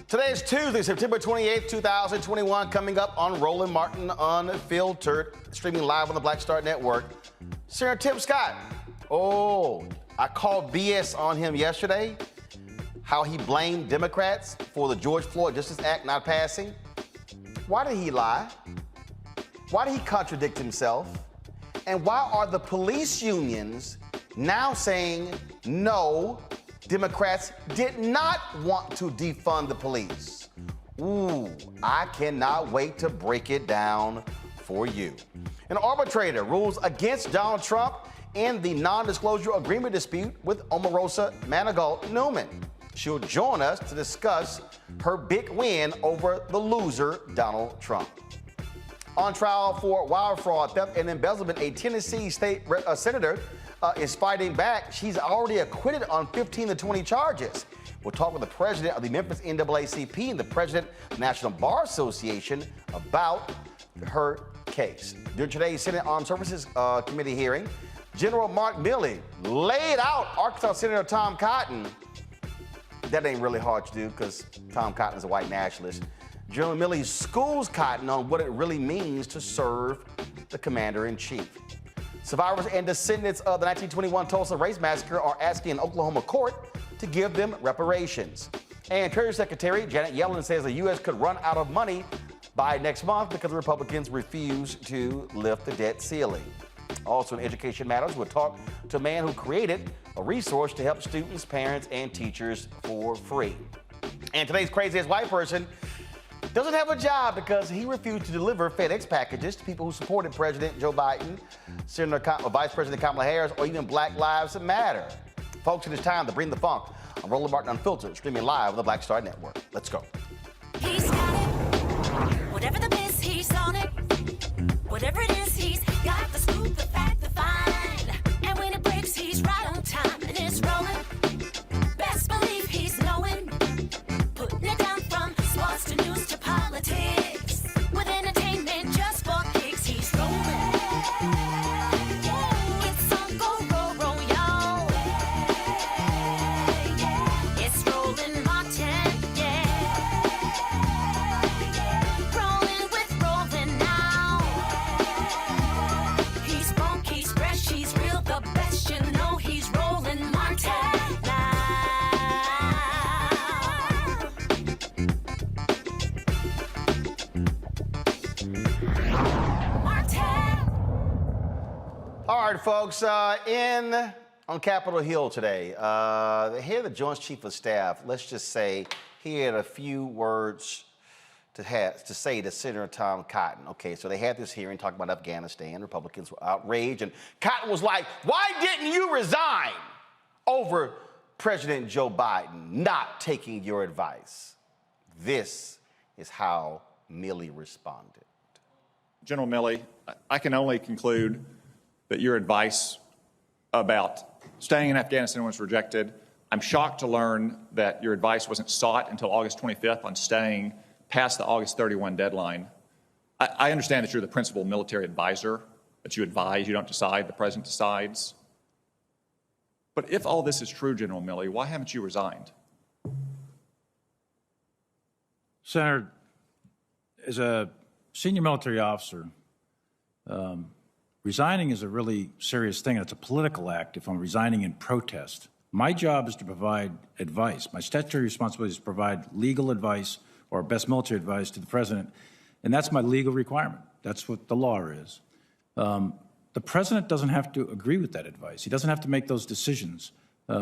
Today is Tuesday, September 28th, 2021, coming up on Roland Martin Unfiltered, streaming live on the Black Star Network. Senator Tim Scott. Oh, I called BS on him yesterday, how he blamed Democrats for the George Floyd Act not passing. Why did he lie? Why did he contradict himself? And why are the police unions now saying no, Democrats did not want to defund the police? Ooh, I cannot wait to break it down for you. An arbitrator rules against Donald Trump in the non-disclosure agreement dispute with Omarosa Newman. She'll join us to discuss her big win over the loser, Donald Trump. On trial for wire fraud, theft, and embezzlement, a Tennessee state senator is fighting back. She's already acquitted on 15 of 20 charges. We'll talk with the president of the Memphis NAACP and the president of the National Bar Association about her case. During today's Senate Armed Services Committee hearing, General Mark Milley laid out Arkansas Senator Tom Cotton. That ain't really hard to do because Tom Cotton is a white nationalist. General Milley schools Cotton on what it really means to serve the commander-in-chief. Survivors and descendants of the 1921 Tulsa Race Massacre are asking an Oklahoma court to give them reparations. And Treasury Secretary Janet Yellen says the U.S. could run out of money by next month because the Republicans refuse to lift the debt ceiling. Also in Education Matters, we'll talk to a man who created a resource to help students, parents, and teachers for free. And today's craziest white person doesn't have a job because he refused to deliver FedEx packages to people who supported President Joe Biden, Vice President Kamala Harris, or even Black Lives Matter. Folks, it is time to bring the funk on Roland Martin Unfiltered, streaming live on the Black Star Network. Let's go. He's got it. Whatever the biz, he's on it. Whatever it is, he's got the scoop, the fact, the find. And when it breaks, he's right on time and it's rolling. Best believe he's knowing. Putting it down from sports to news to politics. With entertainment just for kicks, he's rolling. It's on go, roll, y'all. It's Roland Martin, yeah. Rolling with Roland now. He's funk, he's fresh, he's real, the best, you know he's Roland Martin now. All right, folks, on Capitol Hill today, the head of the Joint Chief of Staff, let's just say he had a few words to say to Senator Tom Cotton. Okay, so they had this hearing talking about Afghanistan. Republicans were outraged, and Cotton was like, why didn't you resign over President Joe Biden not taking your advice? This is how Milley responded. General Milley, I can only conclude that your advice about staying in Afghanistan was rejected. I'm shocked to learn that your advice wasn't sought until August 25th on staying past the August 31 deadline. I understand that you're the principal military advisor, that you advise, you don't decide, the president decides. But if all this is true, General Milley, why haven't you resigned? Senator, as a senior military officer, resigning is a really serious thing. It's a political act if I'm resigning in protest. My job is to provide advice. My statutory responsibility is to provide legal advice or best military advice to the president, and that's my legal requirement. That's what the law is. The president doesn't have to agree with that advice. He doesn't have to make those decisions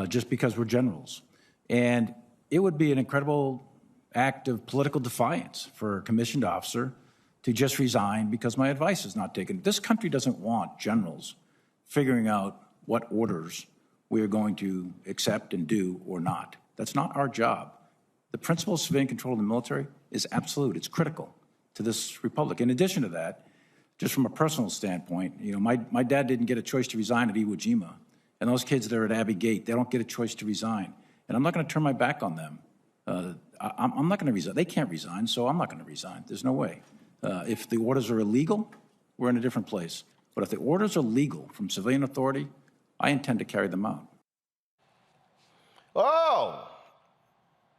just because we're generals. And it would be an incredible act of political defiance for a commissioned officer to just resign because my advice is not taken. This country doesn't want generals figuring out what orders we are going to accept and do or not. That's not our job. The principle of civilian control of the military is absolute. It's critical to this republic. In addition to that, just from a personal standpoint, you know, my dad didn't get a choice to resign at Iwo Jima. And those kids that are at Abbey Gate, they don't get a choice to resign. And I'm not going to turn my back on them. I'm not going to resign. They can't resign, so I'm not going to resign. There's no way. If the orders are illegal, we're in a different place. But if the orders are legal from civilian authority, I intend to carry them out. Oh,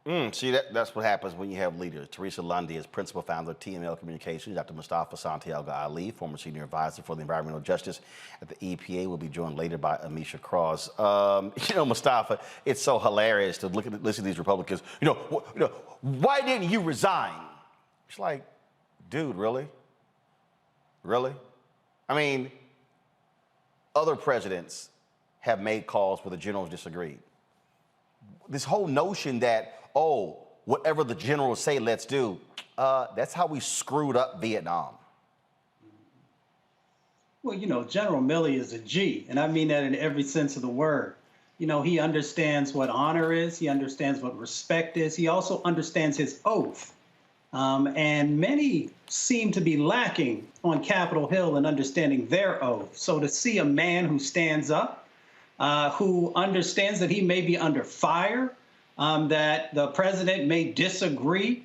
See, that's what happens when you have leaders. Teresa Lundy is principal founder of TML Communications. Dr. Mustafa Santiago Ali, former senior advisor for the environmental justice at the EPA, will be joined later by Amisha Cross. Mustafa, it's so hilarious to listen to these Republicans. Why didn't you resign? It's like, dude, really? Really? I mean, other presidents have made calls where the generals disagreed. This whole notion that, whatever the generals say, let's do, that's how we screwed up Vietnam. Well, General Milley is a G, and I mean that in every sense of the word. He understands what honor is. He understands what respect is. He also understands his oath. And many seem to be lacking on Capitol Hill in understanding their oath. So to see a man who stands up, who understands that he may be under fire, that the president may disagree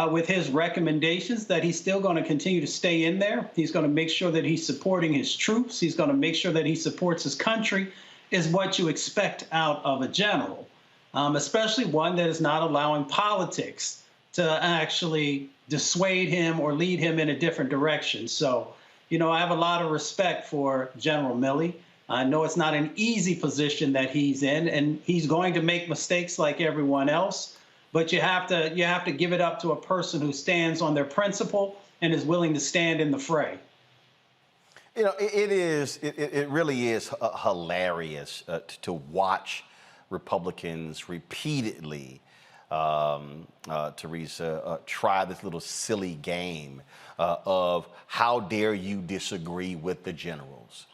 with his recommendations, that he's still going to continue to stay in there. He's going to make sure that he's supporting his troops. He's going to make sure that he supports his country, is what you expect out of a general, especially one that is not allowing politics to actually dissuade him or lead him in a different direction. So, I have a lot of respect for General Milley. I know it's not an easy position that he's in, and he's going to make mistakes like everyone else. But you have to give it up to a person who stands on their principle and is willing to stand in the fray. It really is hilarious to watch Republicans repeatedly, Teresa, try this little silly game of how dare you disagree with the generals.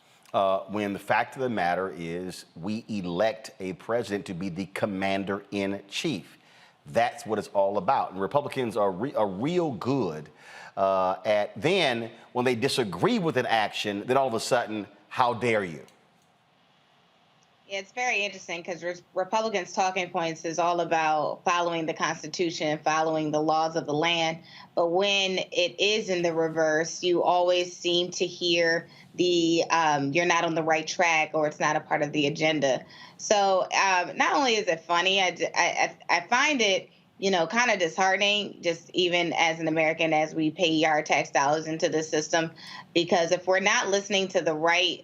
When the fact of the matter is we elect a president to be the commander-in-chief. That's what it's all about. And Republicans are real good at then, when they disagree with an action, then all of a sudden, how dare you? Yeah, it's very interesting because Republicans' talking points is all about following the Constitution, following the laws of the land. But when it is in the reverse, you always seem to hear the you're not on the right track, or it's not a part of the agenda. So not only is it funny, I find it, kind of disheartening, just even as an American, as we pay our tax dollars into the system, because if we're not listening to the right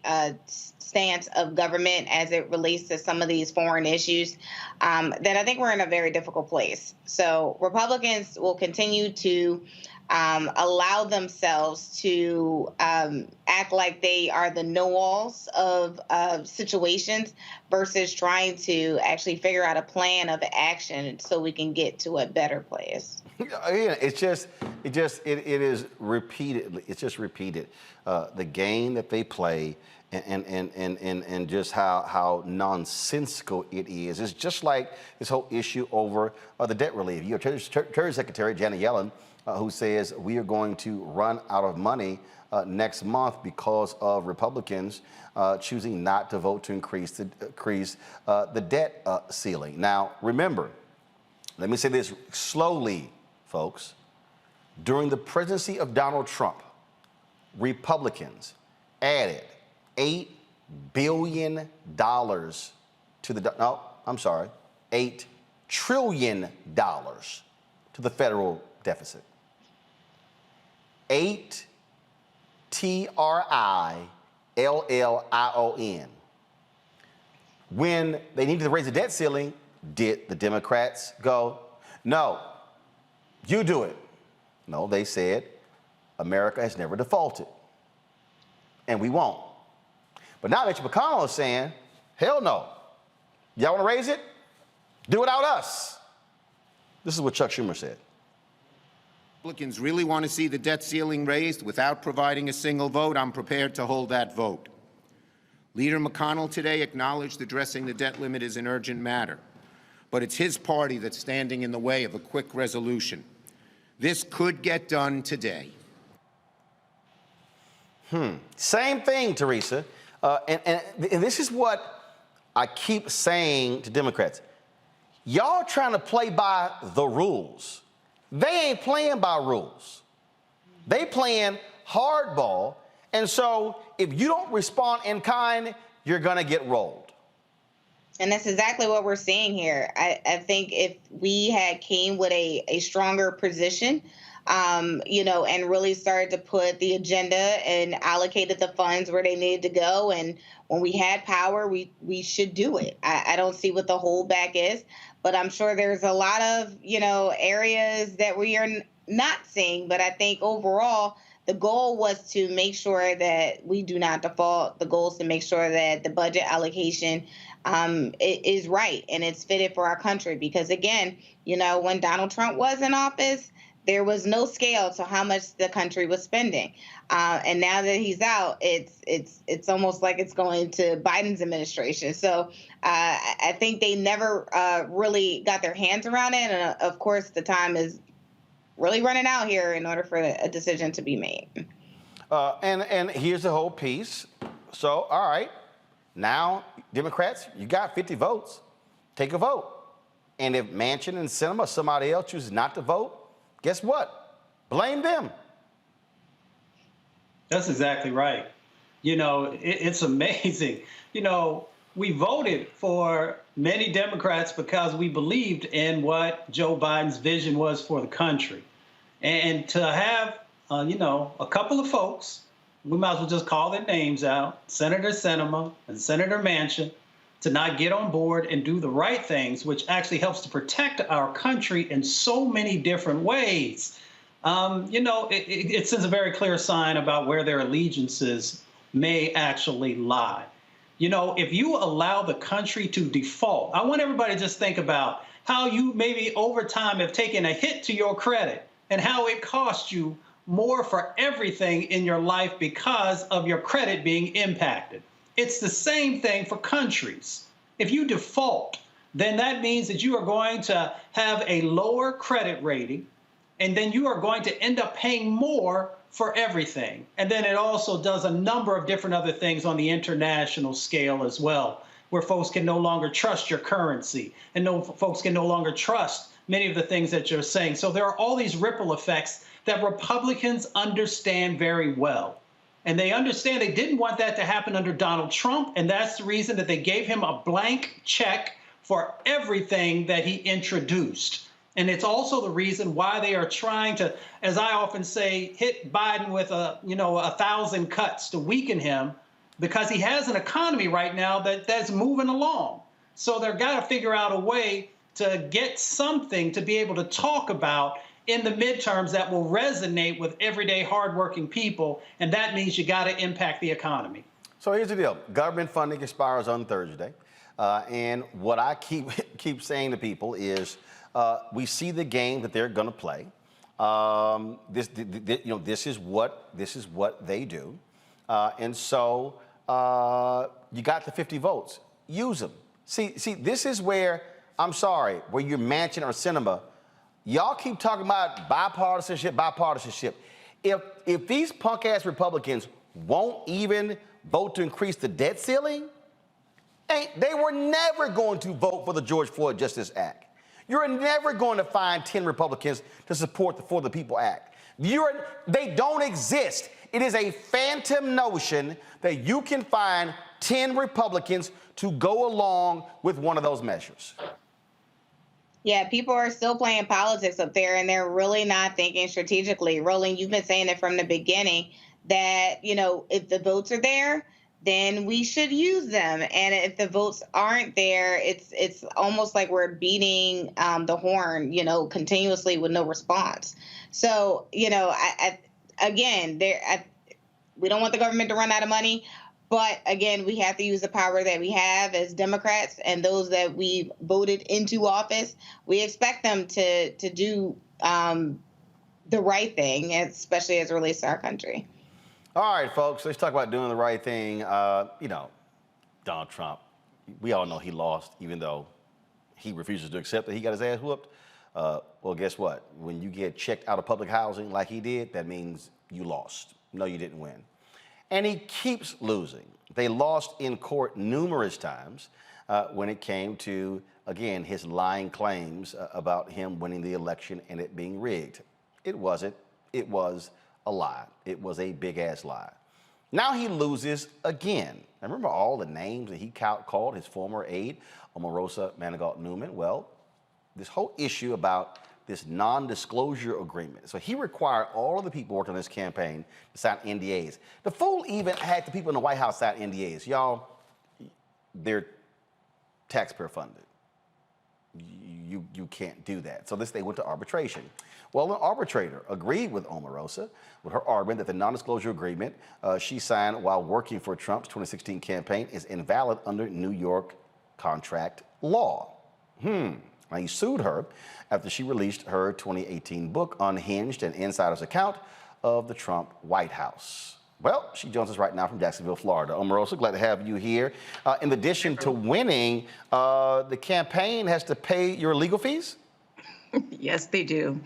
stance of government as it relates to some of these foreign issues, then I think we're in a very difficult place. So Republicans will continue to allow themselves to act like they are the know-alls of situations versus trying to actually figure out a plan of action so we can get to a better place. Yeah, it is repeatedly. It's just repeated. The game that they play and just how nonsensical it is. It's just like this whole issue over the debt relief. You have Treasury Secretary Janet Yellen, who says we are going to run out of money next month because of Republicans choosing not to vote to increase the debt ceiling. Now, remember, let me say this slowly, folks. During the presidency of Donald Trump, Republicans added $8 billion to the, no, I'm sorry, $8 trillion to the federal deficit. 8 trillion. When they needed to raise the debt ceiling, did the Democrats go, no, you do it? No, they said, America has never defaulted, and we won't. But now Mitch McConnell is saying, hell no. Y'all want to raise it? Do it without us. This is what Chuck Schumer said. Republicans really want to see the debt ceiling raised without providing a single vote. I'm prepared to hold that vote. Leader McConnell today acknowledged addressing the debt limit is an urgent matter, but it's his party that's standing in the way of a quick resolution. This could get done today. Same thing, Teresa. And this is what I keep saying to Democrats. Y'all trying to play by the rules. They ain't playing by rules. They playing hardball. And so if you don't respond in kind, you're going to get rolled. And that's exactly what we're seeing here. I think if we had came with a stronger position, and really started to put the agenda and allocated the funds where they needed to go, and when we had power, we should do it. I don't see what the holdback is, but I'm sure there's a lot of areas that we are not seeing. But I think overall, the goal was to make sure that we do not default. The goal is to make sure that the budget allocation is right and it's fitted for our country. Because again, when Donald Trump was in office, there was no scale to how much the country was spending. And now that he's out, it's almost like it's going to Biden's administration. So I think they never really got their hands around it. And of course, the time is really running out here in order for a decision to be made. And here's the whole piece. So, all right, now, Democrats, you got 50 votes. Take a vote. And if Manchin and Sinema or somebody else chooses not to vote, guess what? Blame them. That's exactly right. It's amazing. We voted for many Democrats because we believed in what Joe Biden's vision was for the country. And to have, a couple of folks, we might as well just call their names out, Senator Sinema and Senator Manchin, to not get on board and do the right things, which actually helps to protect our country in so many different ways. It sends a very clear sign about where their allegiances may actually lie. If you allow the country to default, I want everybody to just think about how you maybe over time have taken a hit to your credit and how it cost you more for everything in your life because of your credit being impacted. It's the same thing for countries. If you default, then that means that you are going to have a lower credit rating, and then you are going to end up paying more for everything. And then it also does a number of different other things on the international scale as well, where folks can no longer trust your currency, and folks can no longer trust many of the things that you're saying. So there are all these ripple effects that Republicans understand very well. And they understand they didn't want that to happen under Donald Trump, and that's the reason that they gave him a blank check for everything that he introduced. And it's also the reason why they are trying to, as I often say, hit Biden with 1,000 cuts to weaken him, because he has an economy right now that's moving along. So they've got to figure out a way to get something to be able to talk about in the midterms that will resonate with everyday hardworking people, and that means you got to impact the economy. So here's the deal. Government funding expires on Thursday. And what I keep saying to people is we see the game that they're going to play. This is what they do. And so you got the 50 votes. Use them. See, this is where, I'm sorry, where you're Manchin or Sinema, y'all keep talking about bipartisanship. If these punk-ass Republicans won't even vote to increase the debt ceiling, they were never going to vote for the George Floyd Justice Act. You're never going to find 10 Republicans to support the For the People Act. They don't exist. It is a phantom notion that you can find 10 Republicans to go along with one of those measures. Yeah, people are still playing politics up there, and they're really not thinking strategically. Roland, you've been saying it from the beginning that, if the votes are there, then we should use them. And if the votes aren't there, it's almost like we're beating the horn, continuously with no response. So, we don't want the government to run out of money. But again, we have to use the power that we have as Democrats and those that we voted into office. We expect them to do the right thing, especially as it relates to our country. All right, folks, let's talk about doing the right thing. Donald Trump, we all know he lost, even though he refuses to accept that he got his ass whooped. Well, guess what? When you get checked out of public housing like he did, that means you lost. No, you didn't win. And he keeps losing. They lost in court numerous times when it came to, again, his lying claims about him winning the election and it being rigged. It wasn't. It was a lie. It was a big-ass lie. Now he loses again. I remember all the names that he called his former aide, Omarosa Newman. Well, this whole issue about this non-disclosure agreement. So he required all of the people working on this campaign to sign NDAs. The fool even had the people in the White House sign NDAs. Y'all, they're taxpayer funded. You can't do that. So they went to arbitration. Well, an arbitrator agreed with Omarosa with her argument that the non-disclosure agreement she signed while working for Trump's 2016 campaign is invalid under New York contract law. Now, he sued her after she released her 2018 book, Unhinged, an insider's account of the Trump White House. Well, she joins us right now from Jacksonville, Florida. Omarosa, glad to have you here. In addition to winning, the campaign has to pay your legal fees? Yes, they do.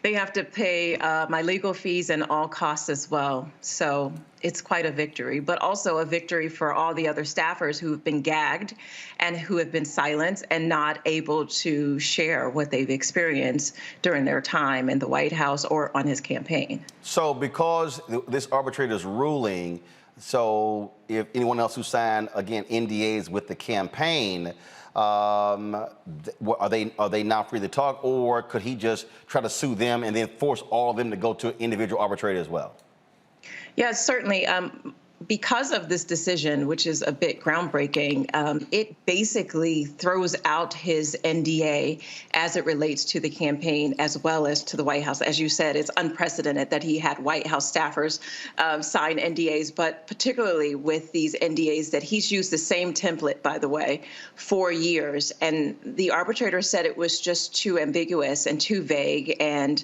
They have to pay my legal fees and all costs as well. So it's quite a victory, but also a victory for all the other staffers who have been gagged and who have been silenced and not able to share what they've experienced during their time in the White House or on his campaign. So because this arbitrator's ruling, so if anyone else who signed, again, NDAs with the campaign, are they now free to talk, or could he just try to sue them and then force all of them to go to an individual arbitrator as well? Yes, certainly. Because of this decision, which is a bit groundbreaking, it basically throws out his NDA as it relates to the campaign as well as to the White House. As you said, it's unprecedented that he had White House staffers sign NDAs, but particularly with these NDAs that he's used the same template, by the way, for years. And the arbitrator said it was just too ambiguous and too vague, and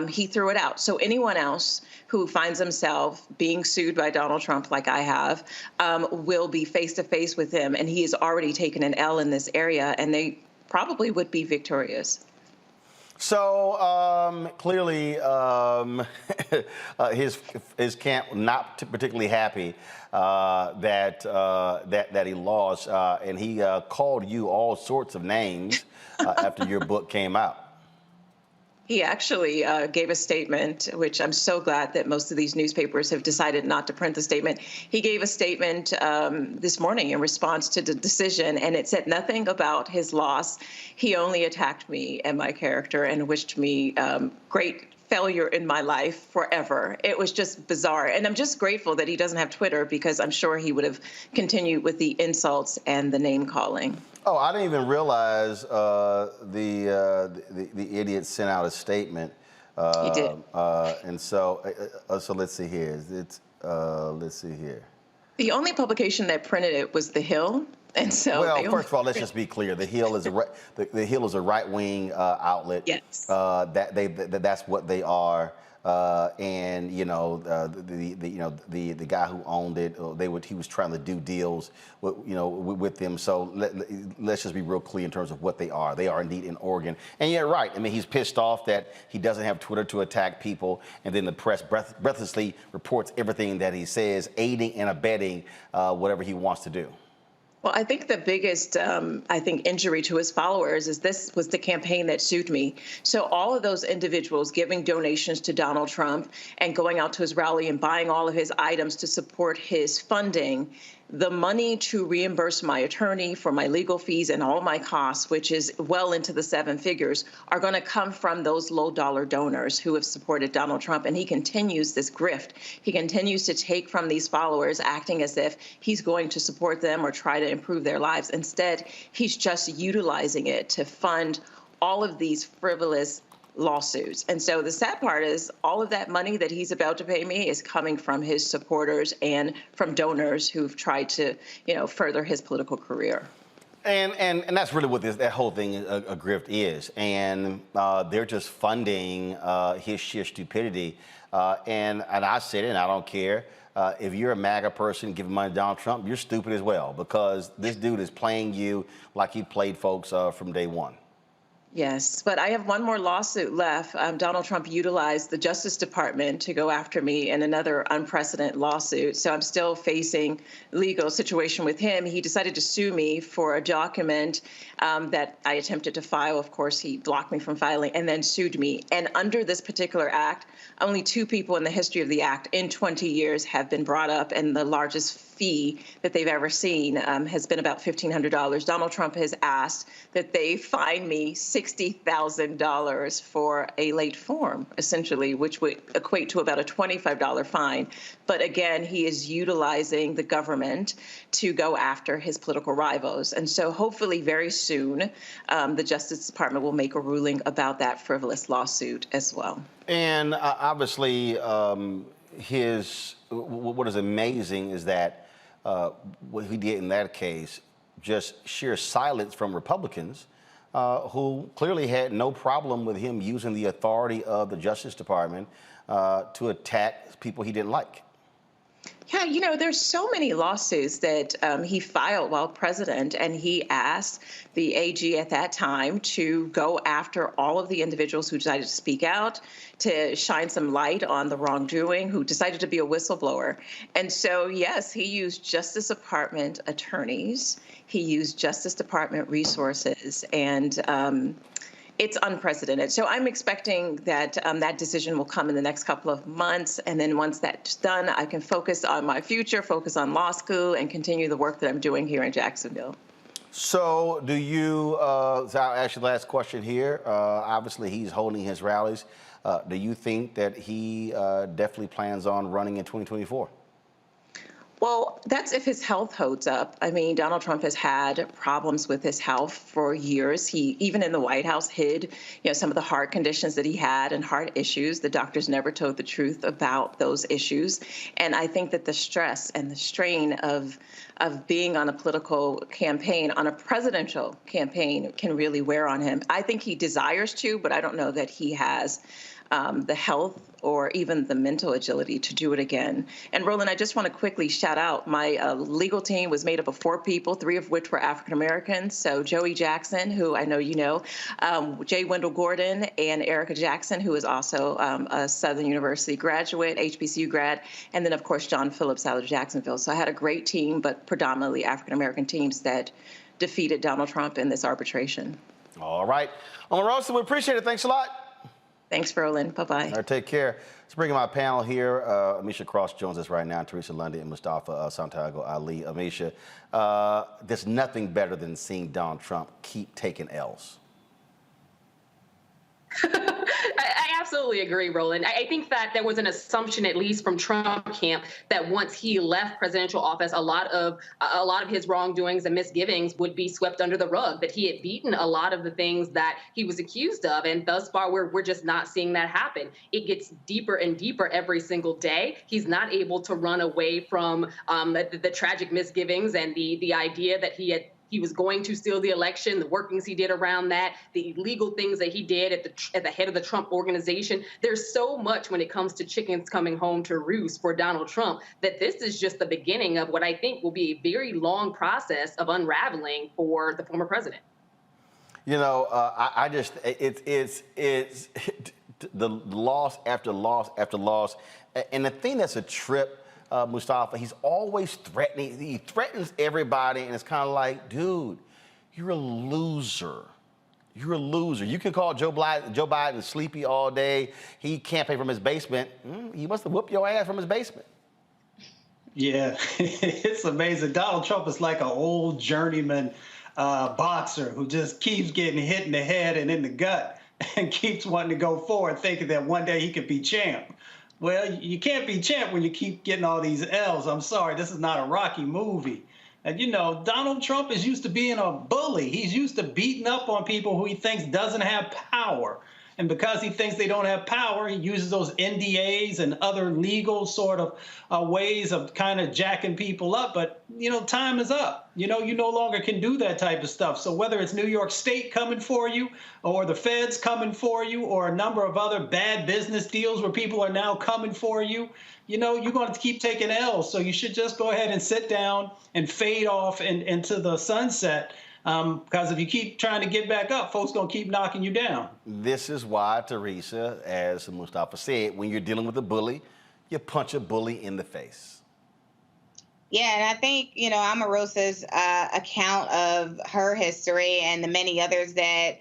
he threw it out. So anyone else who finds himself being sued by Donald Trump, like I have, will be face-to-face with him. And he has already taken an L in this area, and they probably would be victorious. So clearly his camp not particularly happy that he lost, and he called you all sorts of names after your book came out. He actually gave a statement, which I'm so glad that most of these newspapers have decided not to print the statement. He gave a statement this morning in response to the decision, and it said nothing about his loss. He only attacked me and my character and wished me great failure in my life forever. It was just bizarre. And I'm just grateful that he doesn't have Twitter, because I'm sure he would have continued with the insults and the name calling. Oh, I didn't even realize the idiot sent out a statement. He did. And so let's see here. Let's see here. The only publication that printed it was The Hill. And so, well, first of all, let's just be clear. The Hill is the Hill is a right-wing outlet. Yes. That's what they are. And the guy who owned it, he was trying to do deals with them. So let's just be real clear in terms of what they are. They are indeed in Oregon. And you're right. I mean, he's pissed off that he doesn't have Twitter to attack people, and then the press breathlessly reports everything that he says, aiding and abetting whatever he wants to do. Well, I think the biggest, injury to his followers is this was the campaign that sued me. So all of those individuals giving donations to Donald Trump and going out to his rally and buying all of his items to support his funding, the money to reimburse my attorney for my legal fees and all my costs, which is well into the seven figures, are going to come from those low-dollar donors who have supported Donald Trump. And he continues this grift. He continues to take from these followers, acting as if he's going to support them or try to improve their lives. Instead, he's just utilizing it to fund all of these frivolous lawsuits. And so the sad part is all of that money that he's about to pay me is coming from his supporters and from donors who've tried to, further his political career. And that's really what that whole thing, a grift is. And they're just funding his sheer stupidity. And I said it, and I don't care. If you're a MAGA person giving money to Donald Trump, you're stupid as well, because this dude is playing you like he played folks from day one. Yes, but I have one more lawsuit left. Donald Trump utilized the Justice Department to go after me in another unprecedented lawsuit. So I'm still facing legal situation with him. He decided to sue me for a document that I attempted to file. Of course, he blocked me from filing and then sued me. And under this particular act, only 2 people in the history of the act in 20 years have been brought up, and the largest fee that they've ever seen has been about $1,500. Donald Trump has asked that they fine me $60,000 for a late form, essentially, which would equate to about a $25 fine. But again, he is utilizing the government to go after his political rivals. And so hopefully very soon, the Justice Department will make a ruling about that frivolous lawsuit as well. And obviously, what is amazing is that what he did in that case, just sheer silence from Republicans who clearly had no problem with him using the authority of the Justice Department to attack people he didn't like. Yeah, you know, there's so many lawsuits that he filed while president, and he asked the AG at that time to go after all of the individuals who decided to speak out, to shine some light on the wrongdoing, who decided to be a whistleblower. And so, yes, he used Justice Department attorneys, he used Justice Department resources, and it's unprecedented. So I'm expecting that that decision will come in the next couple of months. And then once that's done, I can focus on my future, focus on law school, and continue the work that I'm doing here in Jacksonville. So do you, so I'll ask you the last question here. Obviously, he's holding his rallies. Do you think that he definitely plans on running in 2024? Well, that's if his health holds up. I mean, Donald Trump has had problems with his health for years. He, even in the White House, hid, some of the heart conditions that he had and heart issues. The doctors never told the truth about those issues. And I think that the stress and the strain of being on a political campaign, on a presidential campaign, can really wear on him. I think he desires to, but I don't know that he has the health or even the mental agility to do it again. And Roland, I just want to quickly shout out my legal team was made up of 4 people, 3 of which were African Americans. So Joey Jackson, who I know you know, Jay Wendell Gordon, and Erica Jackson, who is also a Southern University graduate, HBCU grad, and then of course John Phillips out of Jacksonville. So I had a great team, but predominantly African American teams that defeated Donald Trump in this arbitration. All right. Omarosa, we appreciate it. Thanks a lot. Thanks, Roland. Bye-bye. All right, take care. Let's bring in my panel here. Amisha Cross joins us right now, Teresa Lundy and Mustafa Santiago Ali. Amisha, there's nothing better than seeing Donald Trump keep taking L's. I absolutely agree, Roland. I think that there was an assumption, at least from Trump camp, that once he left presidential office, a lot of his wrongdoings and misgivings would be swept under the rug, that he had beaten a lot of the things that he was accused of. And thus far, we're just not seeing that happen. It gets deeper and deeper every single day. He's not able to run away from the tragic misgivings and the idea that he was going to steal the election, the workings he did around that, the illegal things that he did at the head of the Trump organization. There's so much when it comes to chickens coming home to roost for Donald Trump that this is just the beginning of what I think will be a very long process of unraveling for the former president. You know, it's the loss after loss after loss. And the thing that's a trip, Mustafa, he's always threatening. He threatens everybody, and it's kind of like, dude, you're a loser. You're a loser. You can call Joe Biden sleepy all day. He campaigned from his basement. He must have whooped your ass from his basement. Yeah, it's amazing. Donald Trump is like an old journeyman boxer who just keeps getting hit in the head and in the gut and keeps wanting to go forward, thinking that one day he could be champ. Well, you can't be champ when you keep getting all these L's. I'm sorry, this is not a Rocky movie. And, Donald Trump is used to being a bully. He's used to beating up on people who he thinks doesn't have power. And because he thinks they don't have power, he uses those NDAs and other legal sort of ways of kind of jacking people up. But, time is up. You no longer can do that type of stuff. So whether it's New York State coming for you or the feds coming for you or a number of other bad business deals where people are now coming for you, you're going to keep taking L's. So you should just go ahead and sit down and fade off into the sunset Because if you keep trying to get back up, folks gonna keep knocking you down. This is why, Teresa, as Mustafa said, when you're dealing with a bully, you punch a bully in the face. Yeah, and I think, you know, Omarosa's account of her history and the many others that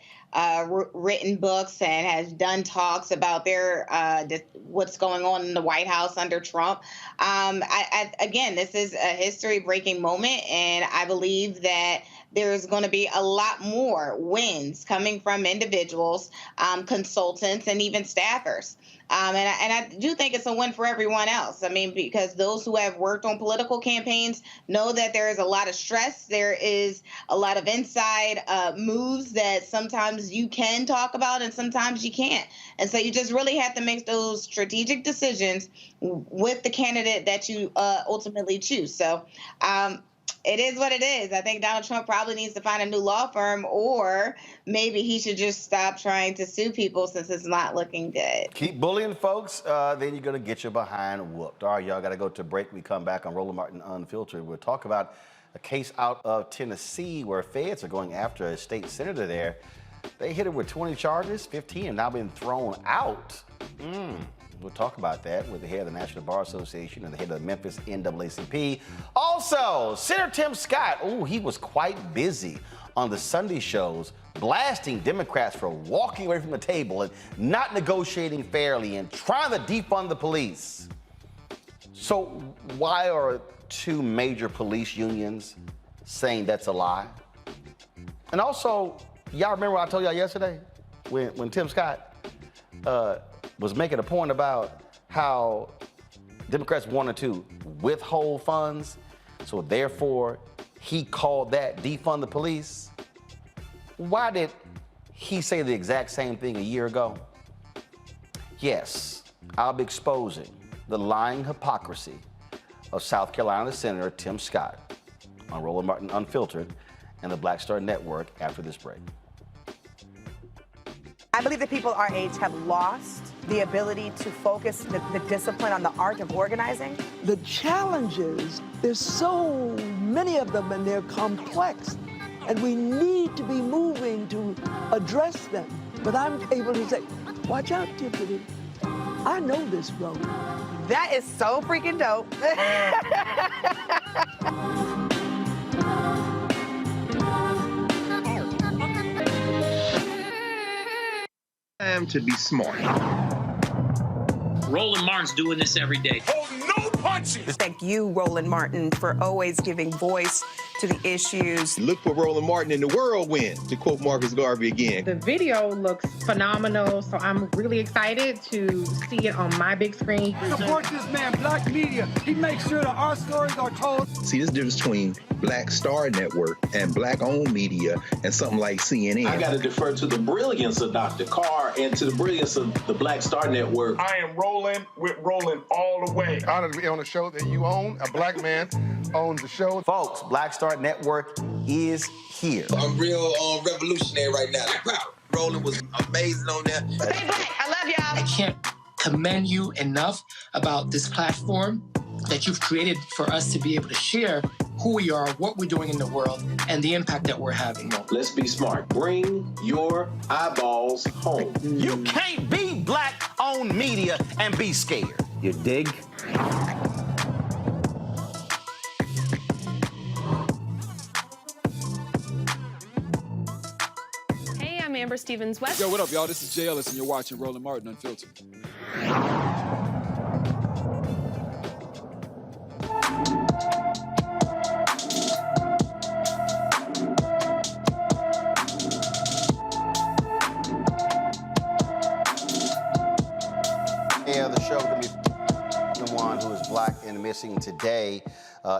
written books and has done talks about their what's going on in the White House under Trump. Again, this is a history-breaking moment, and I believe that there's going to be a lot more wins coming from individuals, consultants, and even staffers. And I do think it's a win for everyone else. I mean, because those who have worked on political campaigns know that there is a lot of stress. There is a lot of inside moves that sometimes you can talk about and sometimes you can't. And so you just really have to make those strategic decisions with the candidate that you ultimately choose. So it is what it is. I think Donald Trump probably needs to find a new law firm, or maybe he should just stop trying to sue people since it's not looking good. Keep bullying folks, then you're going to get your behind whooped. All right, y'all got to go to break. We come back on Roland Martin Unfiltered. We'll talk about a case out of Tennessee where feds are going after a state senator there. They hit her with 20 charges, 15 have now been thrown out. We'll talk about that with the head of the National Bar Association and the head of the Memphis NAACP. Also, Senator Tim Scott, he was quite busy on the Sunday shows, blasting Democrats for walking away from the table and not negotiating fairly and trying to defund the police. So why are two major police unions saying that's a lie? And also, y'all remember what I told y'all yesterday when Tim Scott was making a point about how Democrats wanted to withhold funds, so therefore he called that defund the police. Why did he say the exact same thing a year ago? Yes, I'll be exposing the lying hypocrisy of South Carolina Senator Tim Scott on Roland Martin Unfiltered and the Black Star Network after this break. I believe that people our age have lost the ability to focus the discipline on the art of organizing. The challenges, there's so many of them and they're complex, and we need to be moving to address them. But I'm able to say, watch out, Tiffany, I know this road. That is so freaking dope. Time to be smart. Roland Martin's doing this every day. Oh, no punches! Thank you, Roland Martin, for always giving voice to the issues. Look for Roland Martin in the whirlwind, to quote Marcus Garvey again. The video looks phenomenal, so I'm really excited to see it on my big screen. Support this man, Black Media. He makes sure that our stories are told. See, this difference between Black Star Network and Black-owned media and something like CNN. I got to defer to the brilliance of Dr. Carr and to the brilliance of the Black Star Network. I am rolling with Roland all the way. Honored to be on a show that you own. A black man owns the show. Folks, Black Star Network is here. I'm real revolutionary right now. Roland was amazing on there. Stay black. I love y'all. I can't commend you enough about this platform that you've created for us to be able to share who we are, what we're doing in the world, and the impact that we're having. Let's be smart. Bring your eyeballs home. You can't be Black-owned media and be scared. You dig? Hey, I'm Amber Stevens-West. Yo, what up, y'all? This is Jay Ellis, and you're watching Roland Martin Unfiltered. The show going to be the one who is black and missing today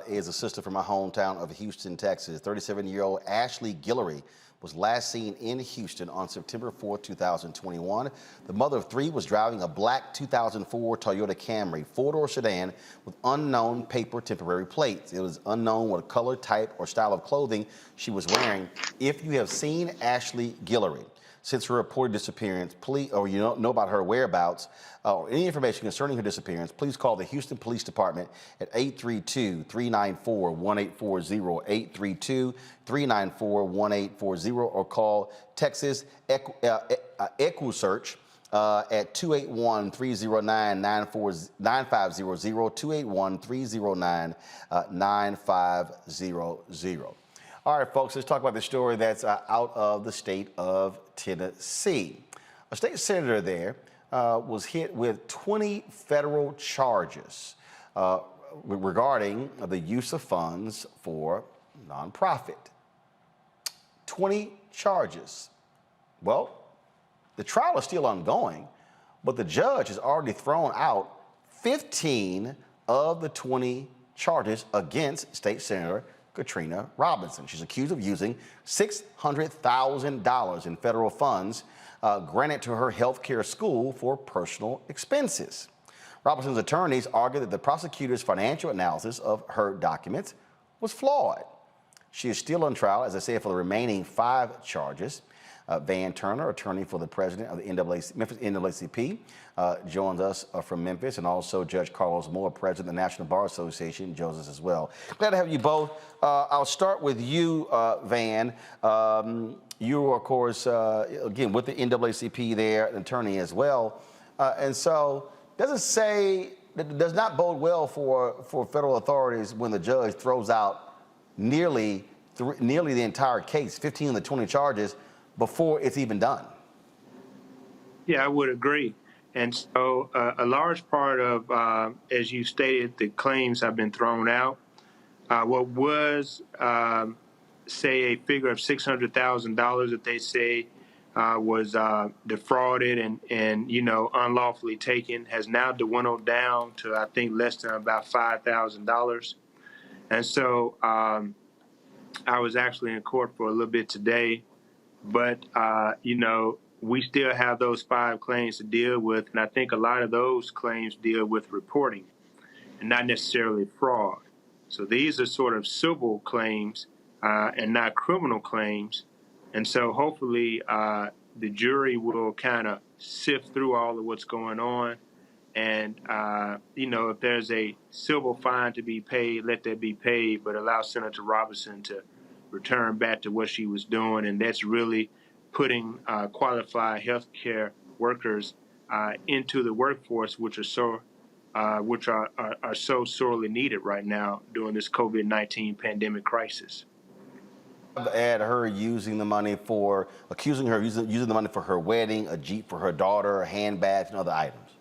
is a sister from my hometown of Houston, Texas. 37-year-old Ashley Guillory was last seen in Houston on September 4, 2021. The mother of three was driving a black 2004 Toyota Camry, four-door sedan with unknown paper temporary plates. It was unknown what color, type, or style of clothing she was wearing. If you have seen Ashley Guillory, since her reported disappearance, please, or you know about her whereabouts, or any information concerning her disappearance, please call the Houston Police Department at 832-394-1840, 832-394-1840, or call Texas EquuSearch at 281-309-9500, 281-309-9500. All right, folks, let's talk about the story that's out of the state of Tennessee. A state senator there was hit with 20 federal charges regarding the use of funds for nonprofit. 20 charges. Well, the trial is still ongoing, but the judge has already thrown out 15 of the 20 charges against State Senator Katrina Robinson. She's accused of using $600,000 in federal funds granted to her health care school for personal expenses. Robinson's attorneys argued that the prosecutor's financial analysis of her documents was flawed. She is still on trial, as I said, for the remaining 5 charges. Van Turner, attorney for the president of the Memphis NAACP, joins us from Memphis, and also Judge Carlos Moore, president of the National Bar Association, joins us as well. Glad to have you both. I'll start with you, Van. You are, of course, again, with the NAACP there, an attorney as well. And so, does not bode well for federal authorities when the judge throws out nearly the entire case, 15 of the 20 charges, before it's even done. Yeah, I would agree. And so a large part of, as you stated, the claims have been thrown out. What was, say, a figure of $600,000 that they say was defrauded and unlawfully taken has now dwindled down to, I think, less than about $5,000. And so I was actually in court for a little bit today. But, we still have those 5 claims to deal with. And I think a lot of those claims deal with reporting and not necessarily fraud. So these are sort of civil claims and not criminal claims. And so hopefully the jury will kind of sift through all of what's going on. And, if there's a civil fine to be paid, let that be paid, but allow Senator Robinson to return back to what she was doing, and that's really putting qualified healthcare workers into the workforce, which are so sorely needed right now during this COVID-19 pandemic crisis. At her accusing her using the money for her wedding, a Jeep for her daughter, handbags, and other items.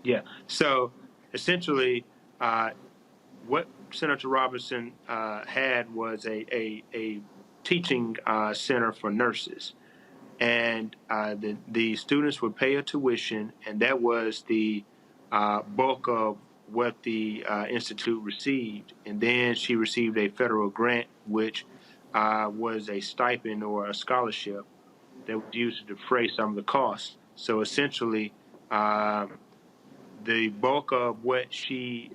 Yeah. So essentially, what Senator Robinson had was a teaching center for nurses, and the students would pay a tuition, and that was the bulk of what the institute received. And then she received a federal grant, which was a stipend or a scholarship that was used to defray some of the costs. So essentially, the bulk of what she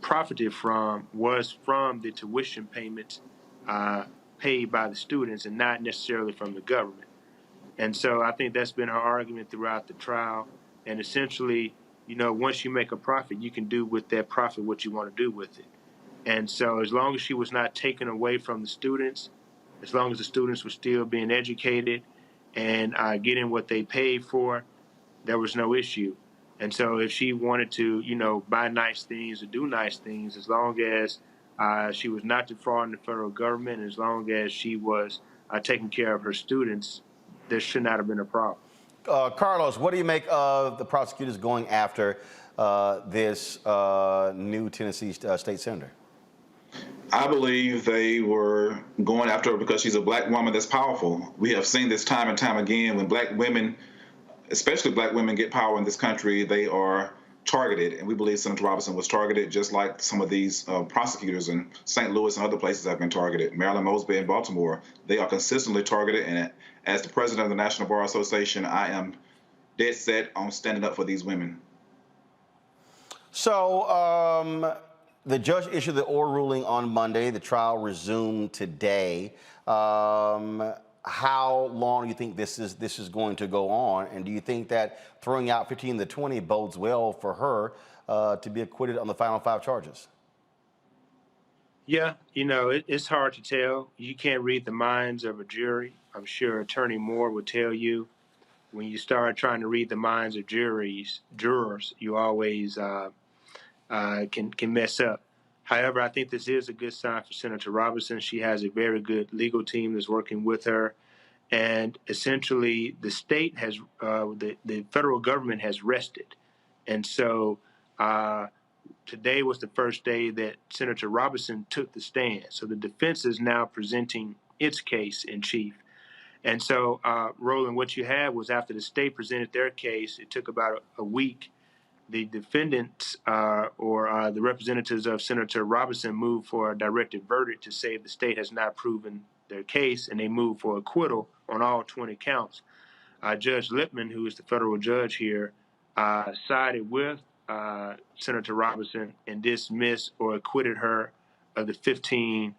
profited from was from the tuition payments paid by the students and not necessarily from the government. And so I think that's been her argument throughout the trial. And essentially, once you make a profit, you can do with that profit what you want to do with it. And so as long as she was not taken away from the students, as long as the students were still being educated and getting what they paid for, there was no issue. And so if she wanted to, buy nice things or do nice things, as long as she was not defrauding the federal government, as long as she was taking care of her students, there should not have been a problem. Carlos, what do you make of the prosecutors going after this new Tennessee state senator? I believe they were going after her because she's a black woman that's powerful. We have seen this time and time again when black women, especially black women, get power in this country, they are targeted. And we believe Senator Robinson was targeted just like some of these prosecutors in St. Louis and other places have been targeted. Marilyn Mosby in Baltimore, they are consistently targeted. And as the president of the National Bar Association, I am dead set on standing up for these women. So the judge issued the oral ruling on Monday. The trial resumed today. how long do you think this is going to go on? And do you think that throwing out 15 to 20 bodes well for her to be acquitted on the final 5 charges? Yeah, it's hard to tell. You can't read the minds of a jury. I'm sure Attorney Moore would tell you when you start trying to read the minds of jurors, you always can mess up. However, I think this is a good sign for Senator Robinson. She has a very good legal team that's working with her. And essentially, the state has, the federal government has rested. And so today was the first day that Senator Robinson took the stand. So the defense is now presenting its case in chief. And so, Roland, what you had was after the state presented their case, it took about a week. The defendants or the representatives of Senator Robinson moved for a directed verdict to say the state has not proven their case, and they moved for acquittal on all 20 counts. Judge Lippman, who is the federal judge here, sided with Senator Robinson and dismissed or acquitted her of the 15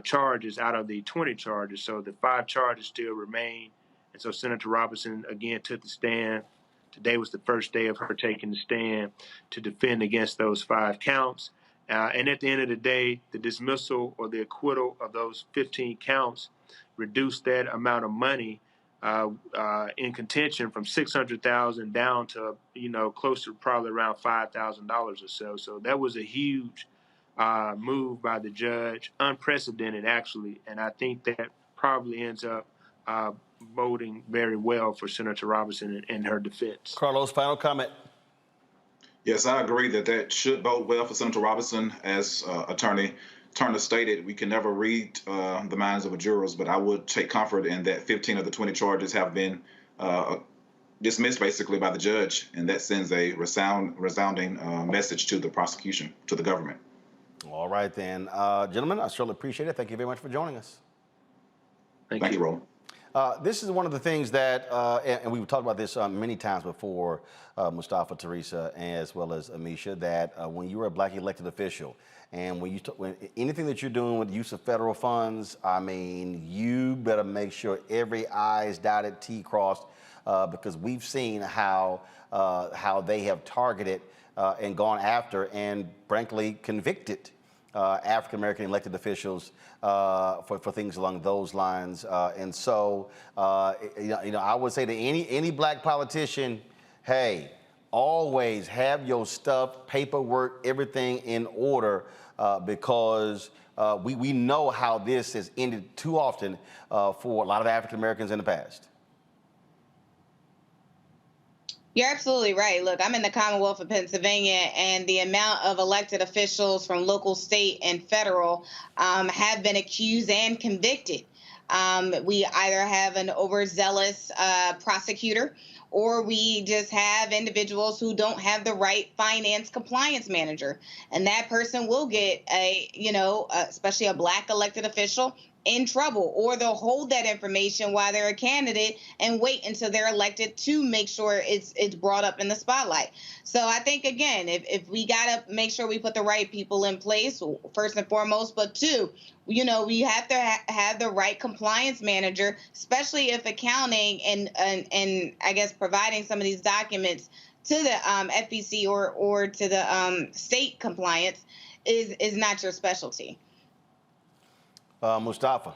charges out of the 20 charges. So the 5 charges still remain. And so Senator Robinson again took the stand. Today was the first day of her taking the stand to defend against those 5 counts. And at the end of the day, the dismissal or the acquittal of those 15 counts reduced that amount of money in contention from $600,000 down to, close to probably around $5,000 or so. So that was a huge move by the judge, unprecedented actually. And I think that probably ends up boding very well for Senator Robinson and her defense. Carlos, final comment. Yes, I agree that should bode well for Senator Robinson. As Attorney Turner stated, we can never read the minds of the jurors, but I would take comfort in that 15 of the 20 charges have been dismissed basically by the judge, and that sends a resounding message to the prosecution, to the government. All right, then. Gentlemen, I certainly appreciate it. Thank you very much for joining us. Thank you, Roland. This is one of the things that, and we've talked about this many times before, Mustafa, Teresa, as well as Amisha, that when you're a black elected official, and when anything that you're doing with the use of federal funds, I mean, you better make sure every I is dotted, T crossed, because we've seen how they have targeted and gone after and frankly convicted African-American elected officials for things along those lines. And so, I would say to any black politician, hey, always have your stuff, paperwork, everything in order, because we know how this has ended too often for a lot of African-Americans in the past. You're absolutely right. Look, I'm in the Commonwealth of Pennsylvania, and the amount of elected officials from local, state, and federal have been accused and convicted. We either have an overzealous prosecutor, or we just have individuals who don't have the right finance compliance manager. And that person will get especially a black elected official, in trouble, or they'll hold that information while they're a candidate and wait until they're elected to make sure it's brought up in the spotlight. So I think, again, if we got to make sure we put the right people in place, first and foremost, but two, we have to have the right compliance manager, especially if accounting and I guess providing some of these documents to the FBC or to the state compliance is not your specialty. Mustafa.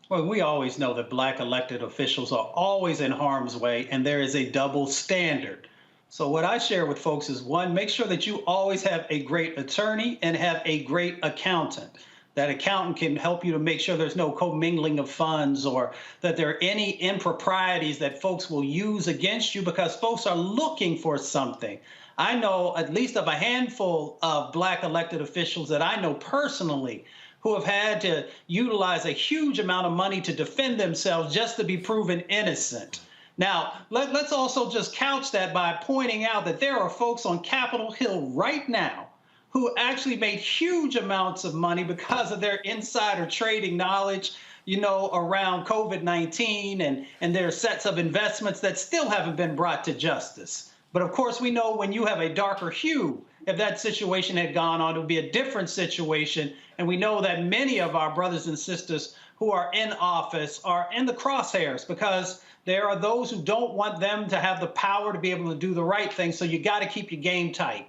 Well, we always know that black elected officials are always in harm's way, and there is a double standard. So what I share with folks is, one, make sure that you always have a great attorney and have a great accountant. That accountant can help you to make sure there's no commingling of funds or that there are any improprieties that folks will use against you, because folks are looking for something. I know at least of a handful of black elected officials that I know personally who have had to utilize a huge amount of money to defend themselves just to be proven innocent. Now, let's also just couch that by pointing out that there are folks on Capitol Hill right now who actually made huge amounts of money because of their insider trading knowledge, around COVID-19 and their sets of investments that still haven't been brought to justice. But of course, we know when you have a darker hue, if that situation had gone on, it would be a different situation. And we know that many of our brothers and sisters who are in office are in the crosshairs, because there are those who don't want them to have the power to be able to do the right thing. So you got to keep your game tight.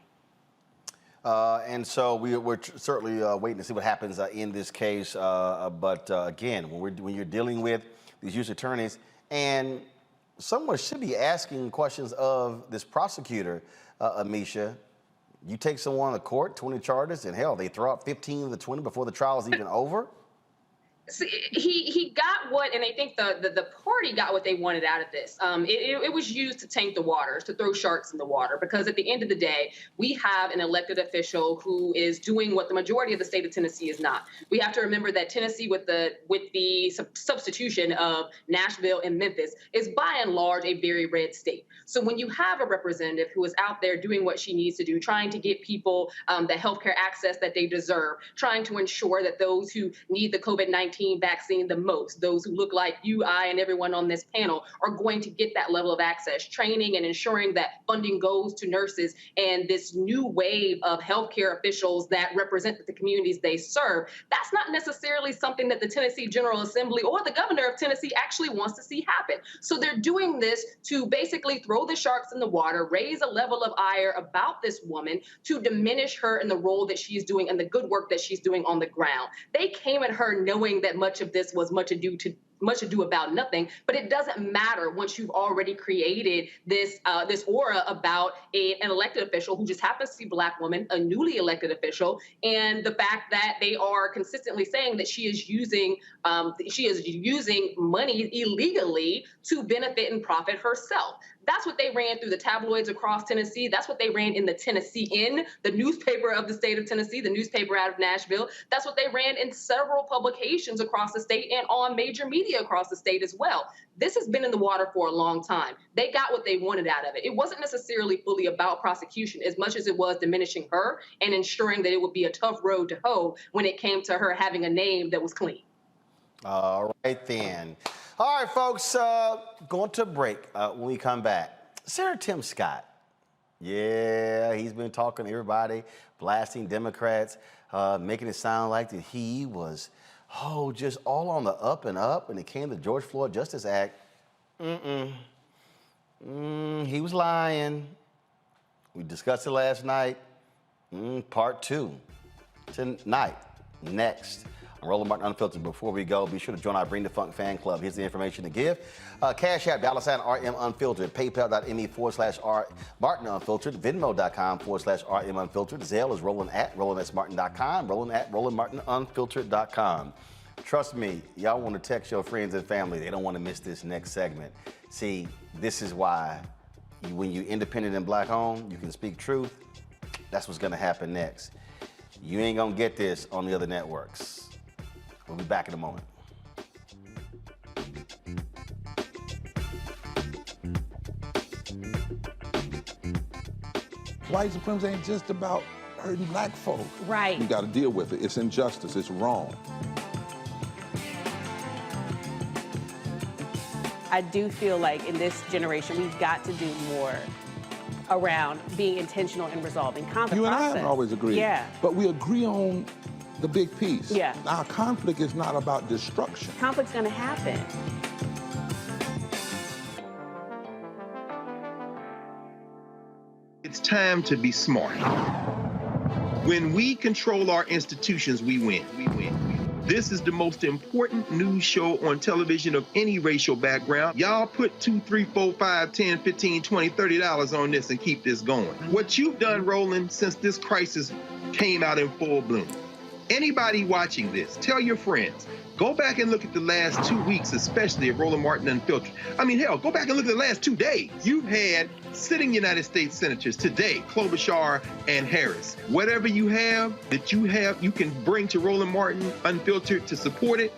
And so we're certainly waiting to see what happens in this case. But again, when you're dealing with these U.S. attorneys, and someone should be asking questions of this prosecutor, Amisha. You take someone to court, 20 charges, and hell, they throw out 15 of the 20 before the trial is even over? See, he got what, and I think the party got what they wanted out of this. It was used to taint the waters, to throw sharks in the water, because at the end of the day, we have an elected official who is doing what the majority of the state of Tennessee is not. We have to remember that Tennessee, with the substitution of Nashville and Memphis, is by and large a very red state. So when you have a representative who is out there doing what she needs to do, trying to get people the healthcare access that they deserve, trying to ensure that those who need the COVID-19 vaccine the most, those who look like you, I, and everyone on this panel, are going to get that level of access, training and ensuring that funding goes to nurses and this new wave of healthcare officials that represent the communities they serve. That's not necessarily something that the Tennessee General Assembly or the governor of Tennessee actually wants to see happen. So they're doing this to basically throw the sharks in the water, raise a level of ire about this woman, to diminish her in the role that she's doing and the good work that she's doing on the ground. They came at her knowing that much of this was much ado about nothing, but it doesn't matter once you've already created this aura about an elected official who just happens to be a Black woman, a newly elected official, and the fact that they are consistently saying that she is using money illegally to benefit and profit herself. That's what they ran through the tabloids across Tennessee. That's what they ran in the Tennessean, the newspaper of the state of Tennessee, the newspaper out of Nashville. That's what they ran in several publications across the state and on major media across the state as well. This has been in the water for a long time. They got what they wanted out of it. It wasn't necessarily fully about prosecution as much as it was diminishing her and ensuring that it would be a tough road to hoe when it came to her having a name that was clean. All right, then. All right, folks, going to a break. When we come back, Senator Tim Scott. Yeah, he's been talking to everybody, blasting Democrats, making it sound like that he was, just all on the up and up when it came to George Floyd Justice Act. He was lying. We discussed it last night. Part 2 tonight, next. Roland Martin Unfiltered. Before we go, be sure to join our Bring the Funk fan club. Here's the information to give. Cash App, $RM Unfiltered. PayPal.me/R Martin Unfiltered. Venmo.com/RM Unfiltered. Zelle is Roland@RolandSMartin.com. Roland@RolandMartinUnfiltered.com. Trust me, y'all want to text your friends and family. They don't want to miss this next segment. See, this is why when you're independent and Black owned, you can speak truth. That's what's going to happen next. You ain't going to get this on the other networks. We'll be back in a moment. White supremacy ain't just about hurting Black folk. Right. We got to deal with it. It's injustice. It's wrong. I do feel like in this generation, we've got to do more around being intentional in resolving conflict. You and I haven't always agreed. Yeah. But we agree on the big piece. Yeah. Our conflict is not about destruction. Conflict's going to happen. It's time to be smart. When we control our institutions, we win. This is the most important news show on television of any racial background. Y'all put $2, $3, $4, $5, $10, $15, $20, $30 on this and keep this going. What you've done, Roland, since this crisis came out in full bloom. Anybody watching this, tell your friends, go back and look at the last 2 weeks, especially of Roland Martin Unfiltered. I mean, hell, go back and look at the last 2 days. You've had sitting United States senators today, Klobuchar and Harris. Whatever you have that you can bring to Roland Martin Unfiltered to support it,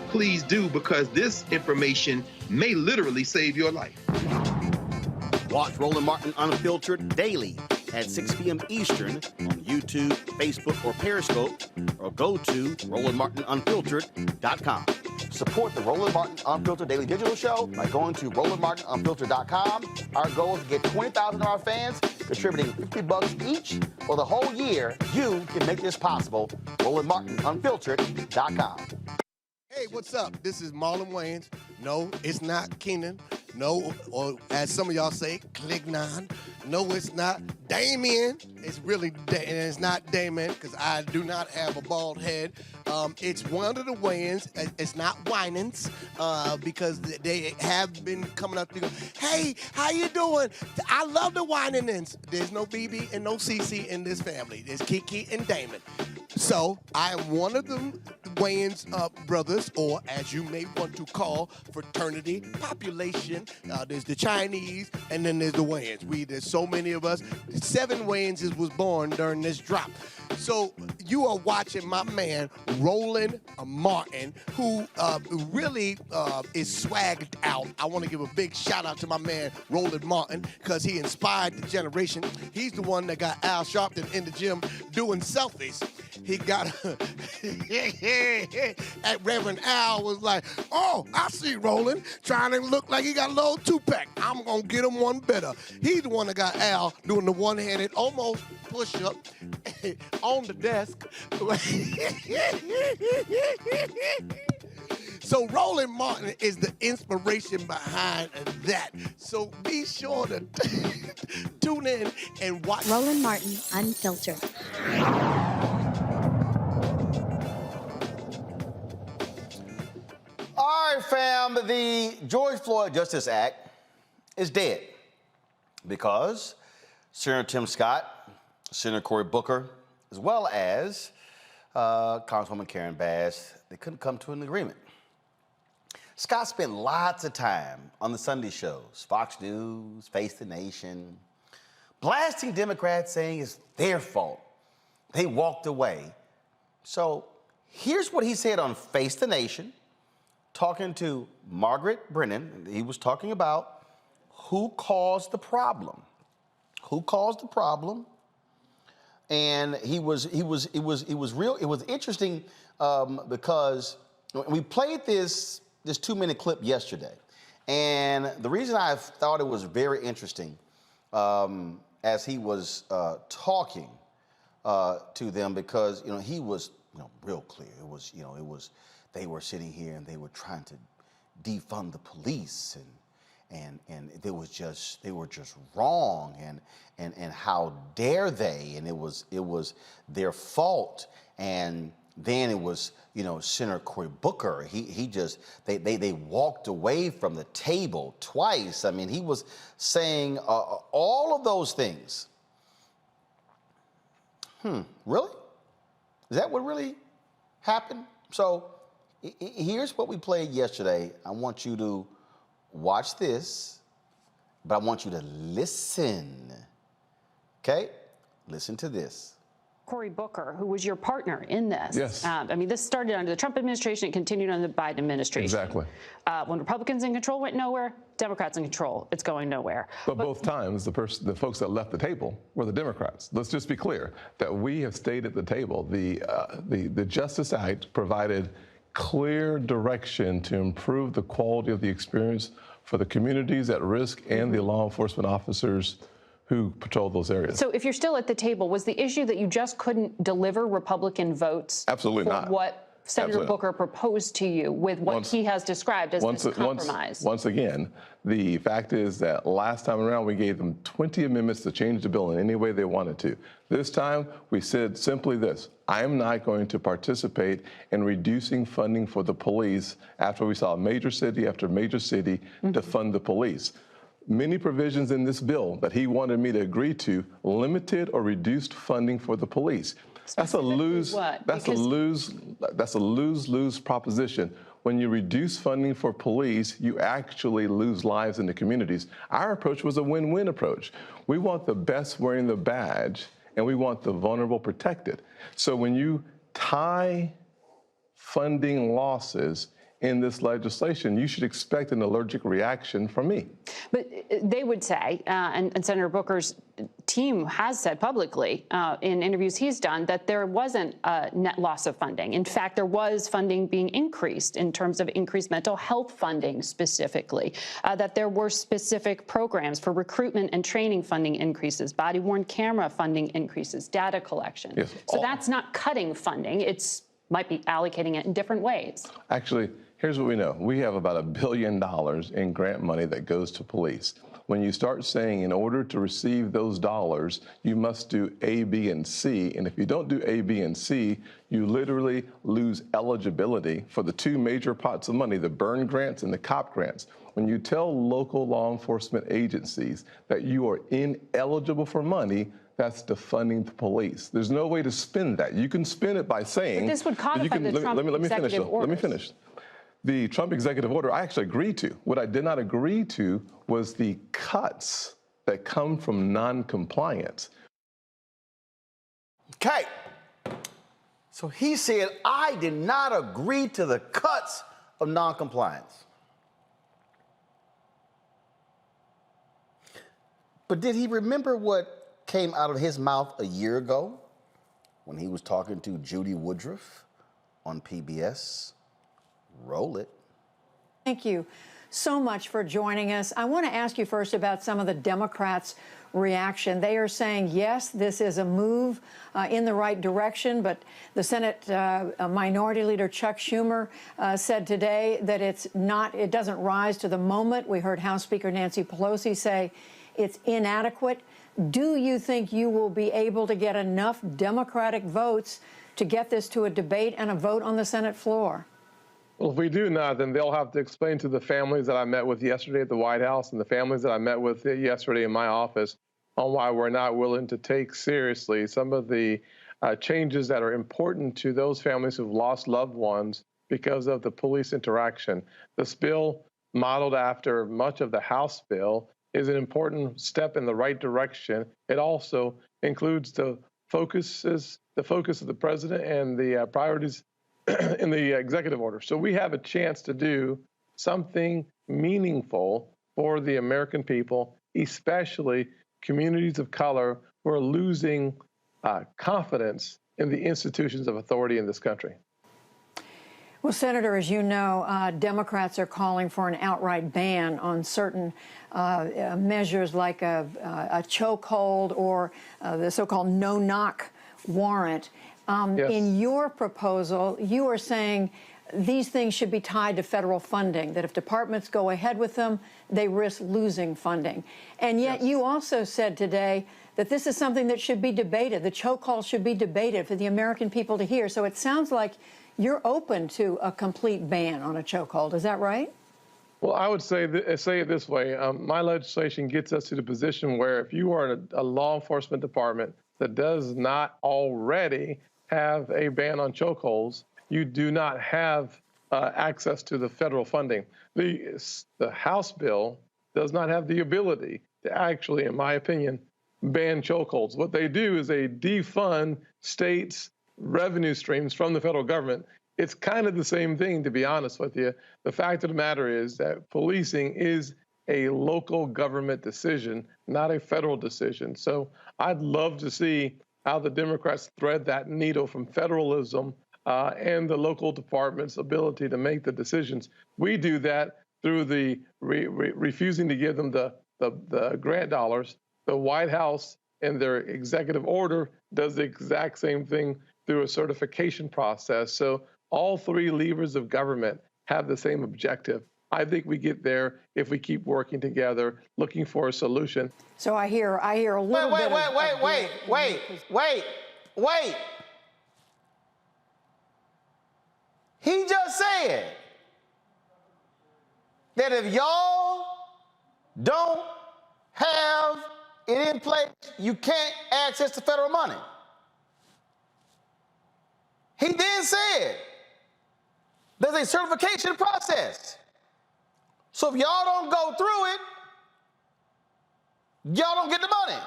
please do, because this information may literally save your life. Watch Roland Martin Unfiltered daily at 6 p.m. Eastern on YouTube, Facebook, or Periscope, or go to RolandMartinUnfiltered.com. Support the Roland Martin Unfiltered Daily Digital Show by going to RolandMartinUnfiltered.com. Our goal is to get 20,000 of our fans contributing $50 each for the whole year. You can make this possible. RolandMartinUnfiltered.com. Hey, what's up? This is Marlon Wayans. No, it's not Keenan. No, or as some of y'all say, Clignon. No, it's not Damien. It's really, it's not Damien because I do not have a bald head. It's one of the Wayans. It's not Winans because they have been coming up to go, hey, how you doing? I love the Winans. There's no BB and no CC in this family. There's Kiki and Damon. So I am one of them Wayans brothers, or as you may want to call fraternity population. There's the Chinese, and then there's the Wayans. There's so many of us. 7 Wayanses was born during this drop. So you are watching my man Roland Martin, who really is swagged out. I want to give a big shout out to my man Roland Martin because he inspired the generation. He's the one that got Al Sharpton in the gym doing selfies. He got at Reverend Al was like, oh, I see Roland trying to look like he got a little 2-pack. I'm going to get him one better. He's the one that got Al doing the one-handed almost push-up on the desk. So Roland Martin is the inspiration behind that. So be sure to tune in and watch. Roland Martin, Unfiltered. All right, fam, the George Floyd Justice Act is dead because Senator Tim Scott, Senator Cory Booker, as well as Congresswoman Karen Bass, they couldn't come to an agreement. Scott spent lots of time on the Sunday shows, Fox News, Face the Nation, blasting Democrats saying it's their fault. They walked away. So here's what he said on Face the Nation, talking to Margaret Brennan. He was talking about who caused the problem. Who caused the problem? And it was interesting because we played this 2-minute clip yesterday. And the reason I thought it was very interesting as he was talking to them, because he was real clear. It was they were sitting here and they were trying to defund the police and they were just wrong and how dare they, and it was their fault. And then it was Senator Cory Booker. They walked away from the table twice. I mean, he was saying all of those things. Really? Is that what really happened? So here's what we played yesterday. I want you to watch this, but I want you to listen. Okay? Listen to this. Cory Booker, who was your partner in this. Yes. I mean, this started under the Trump administration, it continued under the Biden administration. Exactly. When Republicans in control went nowhere, Democrats in control, it's going nowhere. But both times, the folks that left the table were the Democrats. Let's just be clear that we have stayed at the table. The Justice Act provided clear direction to improve the quality of the experience for the communities at risk and the law enforcement officers who patrol those areas. So if you're still at the table, was the issue that you just couldn't deliver Republican votes? Absolutely not. What Senator Booker proposed to you with what he has described as this compromise? Once again, the fact is that last time around, we gave them 20 amendments to change the bill in any way they wanted to. This time, we said simply this: I am not going to participate in reducing funding for the police after we saw major city after major city to fund the police. Many provisions in this bill that he wanted me to agree to limited or reduced funding for the police. That's a lose. That's a lose proposition. When you reduce funding for police, you actually lose lives in the communities. Our approach was a win-win approach. We want the best wearing the badge, and we want the vulnerable protected. So when you tie funding losses in this legislation, you should expect an allergic reaction from me. But they would say, and Senator Booker's team has said publicly in interviews he's done, that there wasn't a net loss of funding. In fact, there was funding being increased in terms of increased mental health funding specifically, that there were specific programs for recruitment and training funding increases, body-worn camera funding increases, data collection. Yes. So that's not cutting funding. It's might be allocating it in different ways. Actually, here's what we know. We have about $1 billion in grant money that goes to police. When you start saying in order to receive those dollars, you must do A, B, and C, and if you don't do A, B, and C, you literally lose eligibility for the two major pots of money, the burn grants and the COP grants. When you tell local law enforcement agencies that you are ineligible for money, that's defunding the police. There's no way to spin that. You can spin it by saying— But this would codify the Trump executive orders. Let me finish. The Trump executive order I actually agreed to. What I did not agree to was the cuts that come from non-compliance. Okay. So he said, I did not agree to the cuts of non-compliance. But did he remember what came out of his mouth a year ago when he was talking to Judy Woodruff on PBS? Roll it. Thank you so much for joining us. I want to ask you first about some of the Democrats' reaction. They are saying, yes, this is a move in the right direction, but the Senate Minority Leader Chuck Schumer said today that it doesn't rise to the moment. We heard House Speaker Nancy Pelosi say it's inadequate. Do you think you will be able to get enough Democratic votes to get this to a debate and a vote on the Senate floor? Well, if we do not, then they'll have to explain to the families that I met with yesterday at the White House and the families that I met with yesterday in my office on why we're not willing to take seriously some of the changes that are important to those families who've lost loved ones because of the police interaction. This bill, modeled after much of the House bill, is an important step in the right direction. It also includes the focus of the president and the priorities in the executive order. So we have a chance to do something meaningful for the American people, especially communities of color who are losing confidence in the institutions of authority in this country. Well, Senator, as you know, Democrats are calling for an outright ban on certain measures like a chokehold or the so-called no-knock warrant. Yes. In your proposal, you are saying these things should be tied to federal funding, that if departments go ahead with them, they risk losing funding. And yet you also said today that this is something that should be debated. The chokehold should be debated for the American people to hear. So it sounds like you're open to a complete ban on a chokehold. Is that right? Well, I would say it this way. My legislation gets us to the position where if you are a law enforcement department that does not already have a ban on chokeholds, you do not have access to the federal funding. The House bill does not have the ability to actually, in my opinion, ban chokeholds. What they do is they defund states' revenue streams from the federal government. It's kind of the same thing, to be honest with you. The fact of the matter is that policing is a local government decision, not a federal decision. So I'd love to see how the Democrats thread that needle from federalism and the local department's ability to make the decisions. We do that through the refusing to give them the grant dollars. The White House, in their executive order, does the exact same thing through a certification process. So all three levers of government have the same objective. I think we get there if we keep working together, looking for a solution. So I hear a little bit Wait. He just said that if y'all don't have it in place, you can't access the federal money. He then said there's a certification process. So if y'all don't go through it, y'all don't get the money.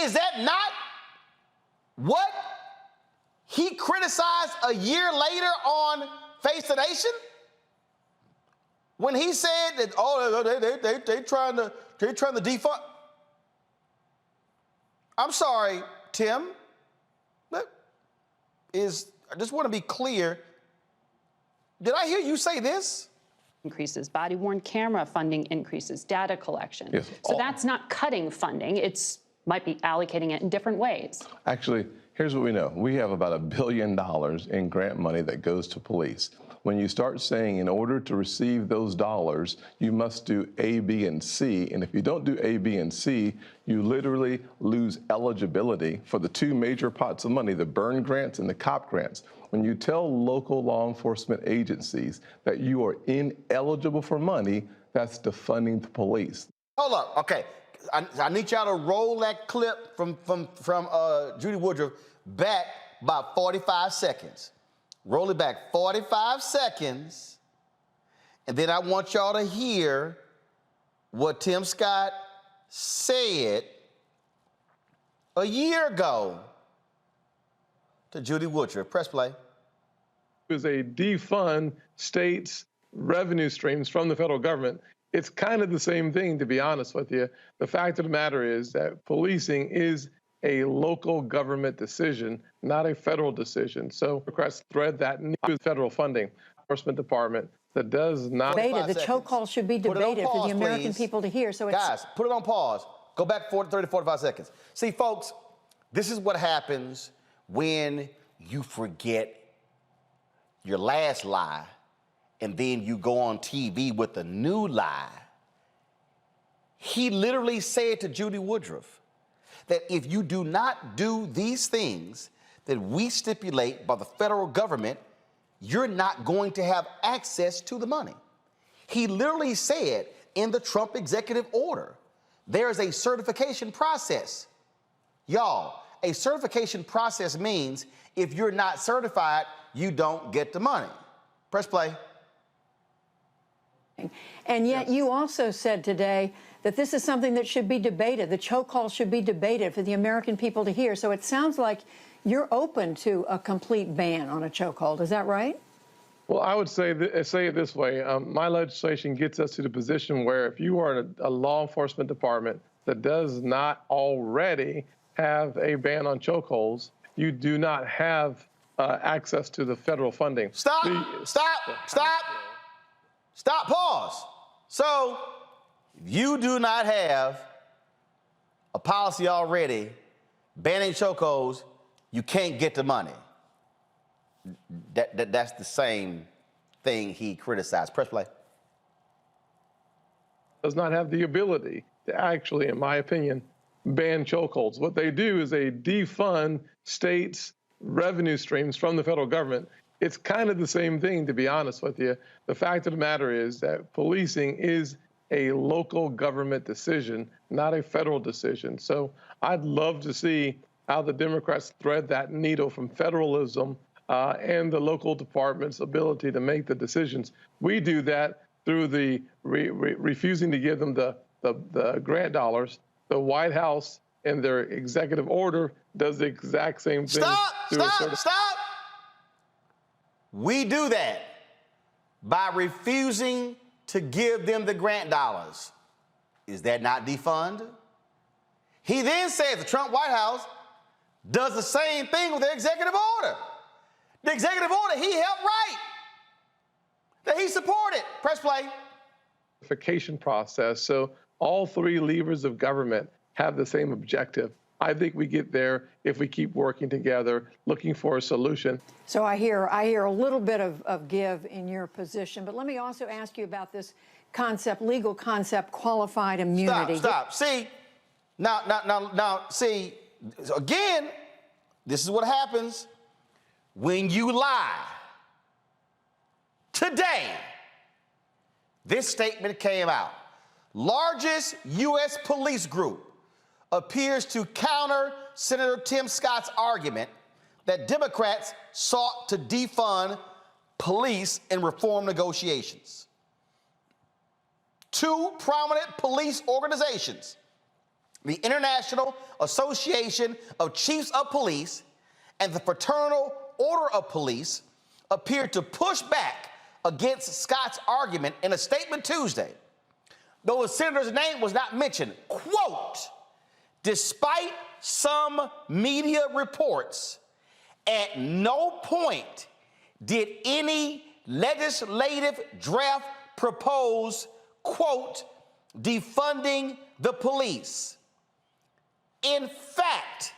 Is that not what he criticized a year later on Face the Nation? When he said that, they trying to defund. I'm sorry, Tim. I just want to be clear. Did I hear you say this? Increases, body-worn camera funding increases, data collection. Yes. So that's not cutting funding. It's might be allocating it in different ways. Actually, Here's what we know. We have about $1 billion in grant money that goes to police. When you start saying in order to receive those dollars, you must do A, B, and C, and if you don't do A, B, and C, you literally lose eligibility for the two major pots of money, the burn grants and the COP grants. When you tell local law enforcement agencies that you are ineligible for money, that's defunding the police. Hold up, okay. I need y'all to roll that clip from Judy Woodruff back about 45 seconds. Roll it back 45 seconds, and then I want y'all to hear what Tim Scott said a year ago to Judy Woodruff. Press play. Is a defund states' revenue streams from the federal government. It's kind of the same thing, to be honest with you. The fact of the matter is that policing is a local government decision, not a federal decision. So Democrats thread that new federal funding. Enforcement Department that does not. Debated. The choke call should be debated for the American people to hear. So guys, put it on pause. Go back 30, 45 seconds. See, folks, this is what happens when you forget your last lie and then you go on TV with a new lie. He literally said to Judy Woodruff that if you do not do these things that we stipulate by the federal government, you're not going to have access to the money. He literally said in the Trump executive order, there's a certification process. Y'all, a certification process means if you're not certified, you don't get the money. Press play. And yet you also said today that this is something that should be debated. The choke call should be debated for the American people to hear. So it sounds like you're open to a complete ban on a chokehold. Is that right? Well, I would say it this way. My legislation gets us to the position where if you are a law enforcement department that does not already have a ban on chokeholds, you do not have access to the federal funding. Stop, pause. So you do not have a policy already banning chokeholds, you can't get the money. That's the same thing he criticized. Press play. Does not have the ability to actually, in my opinion, ban chokeholds. What they do is they defund states' revenue streams from the federal government. It's kind of the same thing, to be honest with you. The fact of the matter is that policing is a local government decision, not a federal decision. So I'd love to see how the Democrats thread that needle from federalism and the local department's ability to make the decisions. We do that through the refusing to give them the grant dollars. The White House, in their executive order, does the exact same thing. Stop! We do that by refusing to give them the grant dollars. Is that not defund? He then says the Trump White House does the same thing with their executive order. The executive order he helped write, that he supported. Press play. Certification process. So all three levers of government have the same objective. I think we get there if we keep working together, looking for a solution. So I hear a little bit of give in your position, but let me also ask you about this concept, legal concept, qualified immunity. Stop. See, now, see, again, this is what happens when you lie. Today, this statement came out. Largest U.S. police group appears to counter Senator Tim Scott's argument that Democrats sought to defund police in reform negotiations. Two prominent police organizations, the International Association of Chiefs of Police and the Fraternal Order of Police, appeared to push back against Scott's argument in a statement Tuesday. Though the senator's name was not mentioned, quote, despite some media reports, at no point did any legislative draft propose, quote, defunding the police. In fact,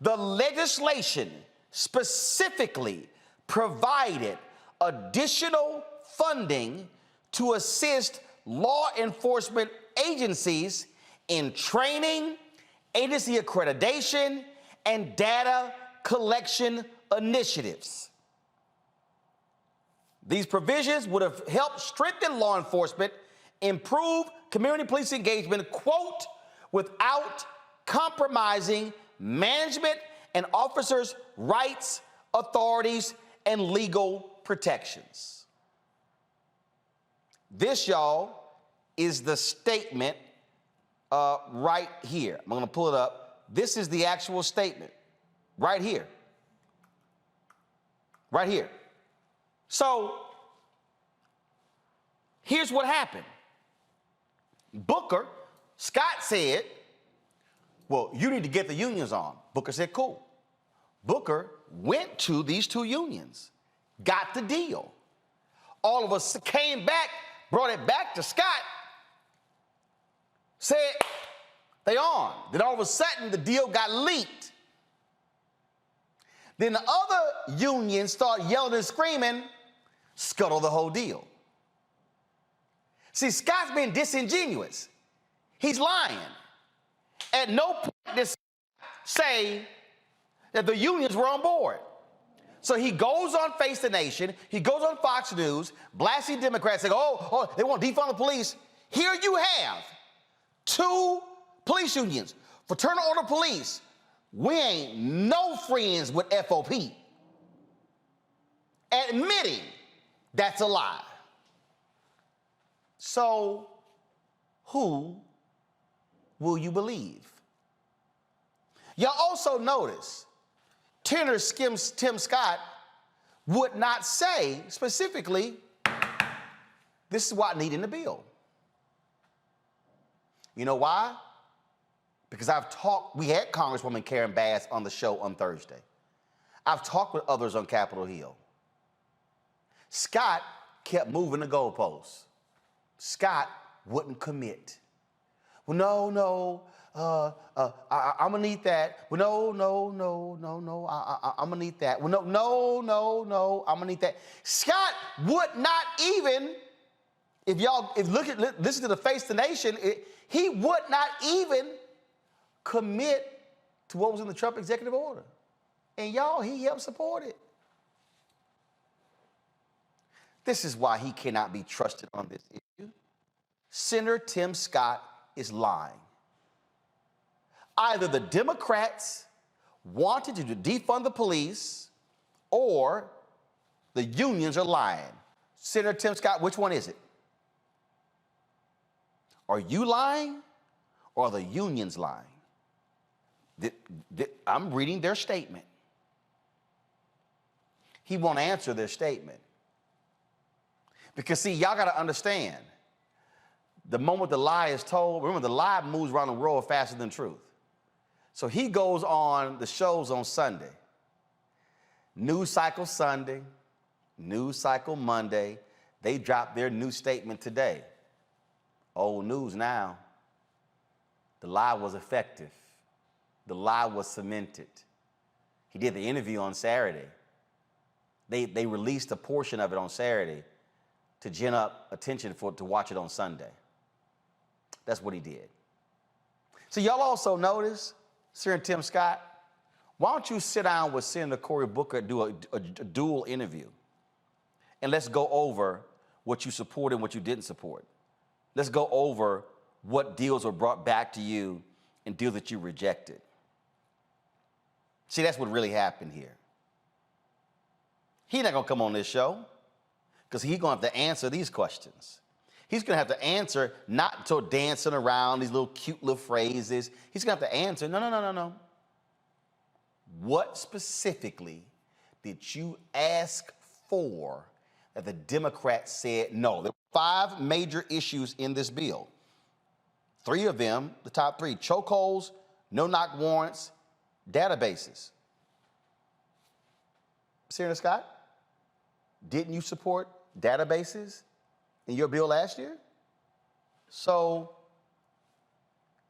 The legislation specifically provided additional funding to assist law enforcement agencies in training, agency accreditation, and data collection initiatives. These provisions would have helped strengthen law enforcement, improve community police engagement, quote, without compromising management and officers' rights, authorities, and legal protections. This, y'all, is the statement right here. I'm going to pull it up. This is the actual statement right here. Right here. So here's what happened. Scott said, well, you need to get the unions on. Booker said, cool. Booker went to these two unions, got the deal. All of us came back, brought it back to Scott, said, they on. Then all of a sudden, the deal got leaked. Then the other unions start yelling and screaming, scuttle the whole deal. See, Scott's been disingenuous. He's lying. At no point did Scott say that the unions were on board. So he goes on Face the Nation, he goes on Fox News, blasting Democrats, saying, oh, they want to defund the police. Here you have two police unions, Fraternal Order Police. We ain't no friends with FOP. Admitting that's a lie. So who will you believe? Y'all also notice Tenor Tim Scott would not say specifically, this is what I need in the bill. You know why? Because we had Congresswoman Karen Bass on the show on Thursday. I've talked with others on Capitol Hill. Scott kept moving the goalposts. Scott wouldn't commit. Well, no, I'm gonna need that. Well, no, I'm gonna need that. Well, no, I'm gonna need that. Scott would not even, listen to the Face the Nation, he would not even commit to what was in the Trump executive order. And y'all, he helped support it. This is why he cannot be trusted on this issue. Senator Tim Scott is lying. Either the Democrats wanted to defund the police or the unions are lying. Senator Tim Scott, which one is it? Are you lying or are the unions lying? I'm reading their statement. He won't answer their statement. Because, see, y'all got to understand, the moment the lie is told, remember, the lie moves around the world faster than truth. So he goes on the shows on Sunday. News Cycle Sunday, News Cycle Monday. They dropped their new statement today. Old news now. The lie was effective. The lie was cemented. He did the interview on Saturday. They released a portion of it on Saturday to gin up attention to watch it on Sunday. That's what he did. So y'all also notice, Senator Tim Scott, why don't you sit down with Senator Cory Booker and do a dual interview? And let's go over what you supported and what you didn't support. Let's go over what deals were brought back to you and deals that you rejected. See, that's what really happened here. He's not going to come on this show because he's going to have to answer these questions. He's going to have to answer not so dancing around these little cute little phrases. He's going to have to answer, no. What specifically did you ask for that the Democrats said no? There were 5 major issues in this bill. 3 of them, the top 3, chokeholds, no-knock warrants, databases. Senator Scott, didn't you support databases in your bill last year? So,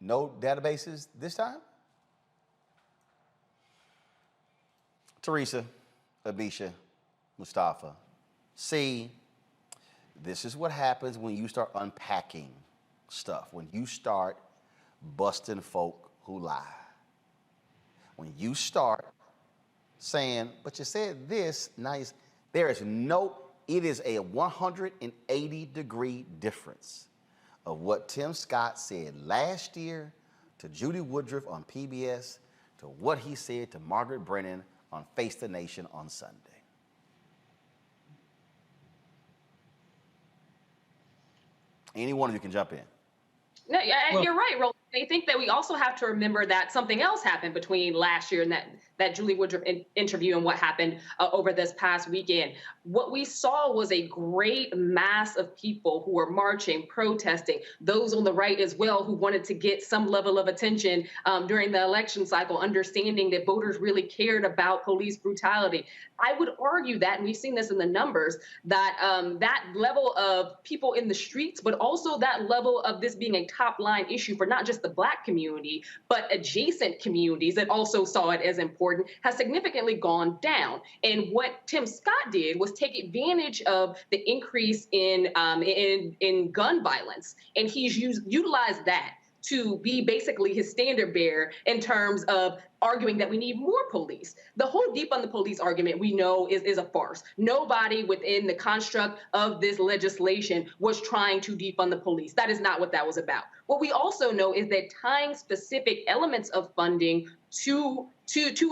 no databases this time? Teresa, Abisha, Mustafa, see, this is what happens when you start unpacking stuff, when you start busting folk who lie. When you start saying, but you said this, now there is no, it is a 180-degree difference of what Tim Scott said last year to Judy Woodruff on PBS to what he said to Margaret Brennan on Face the Nation on Sunday. Any one of you can jump in. No, you're right, Roland. I think that we also have to remember that something else happened between last year and that Julie Woodruff interview and what happened over this past weekend. What we saw was a great mass of people who were marching, protesting, those on the right as well who wanted to get some level of attention during the election cycle, understanding that voters really cared about police brutality. I would argue that, and we've seen this in the numbers, that that level of people in the streets, but also that level of this being a top line issue for not just the Black community, but adjacent communities that also saw it as important, has significantly gone down. And what Tim Scott did was take advantage of the increase in gun violence, and he's utilized that to be basically his standard bearer in terms of arguing that we need more police. The whole defund the police argument we know is a farce. Nobody within the construct of this legislation was trying to defund the police. That is not what that was about. What we also know is that tying specific elements of funding to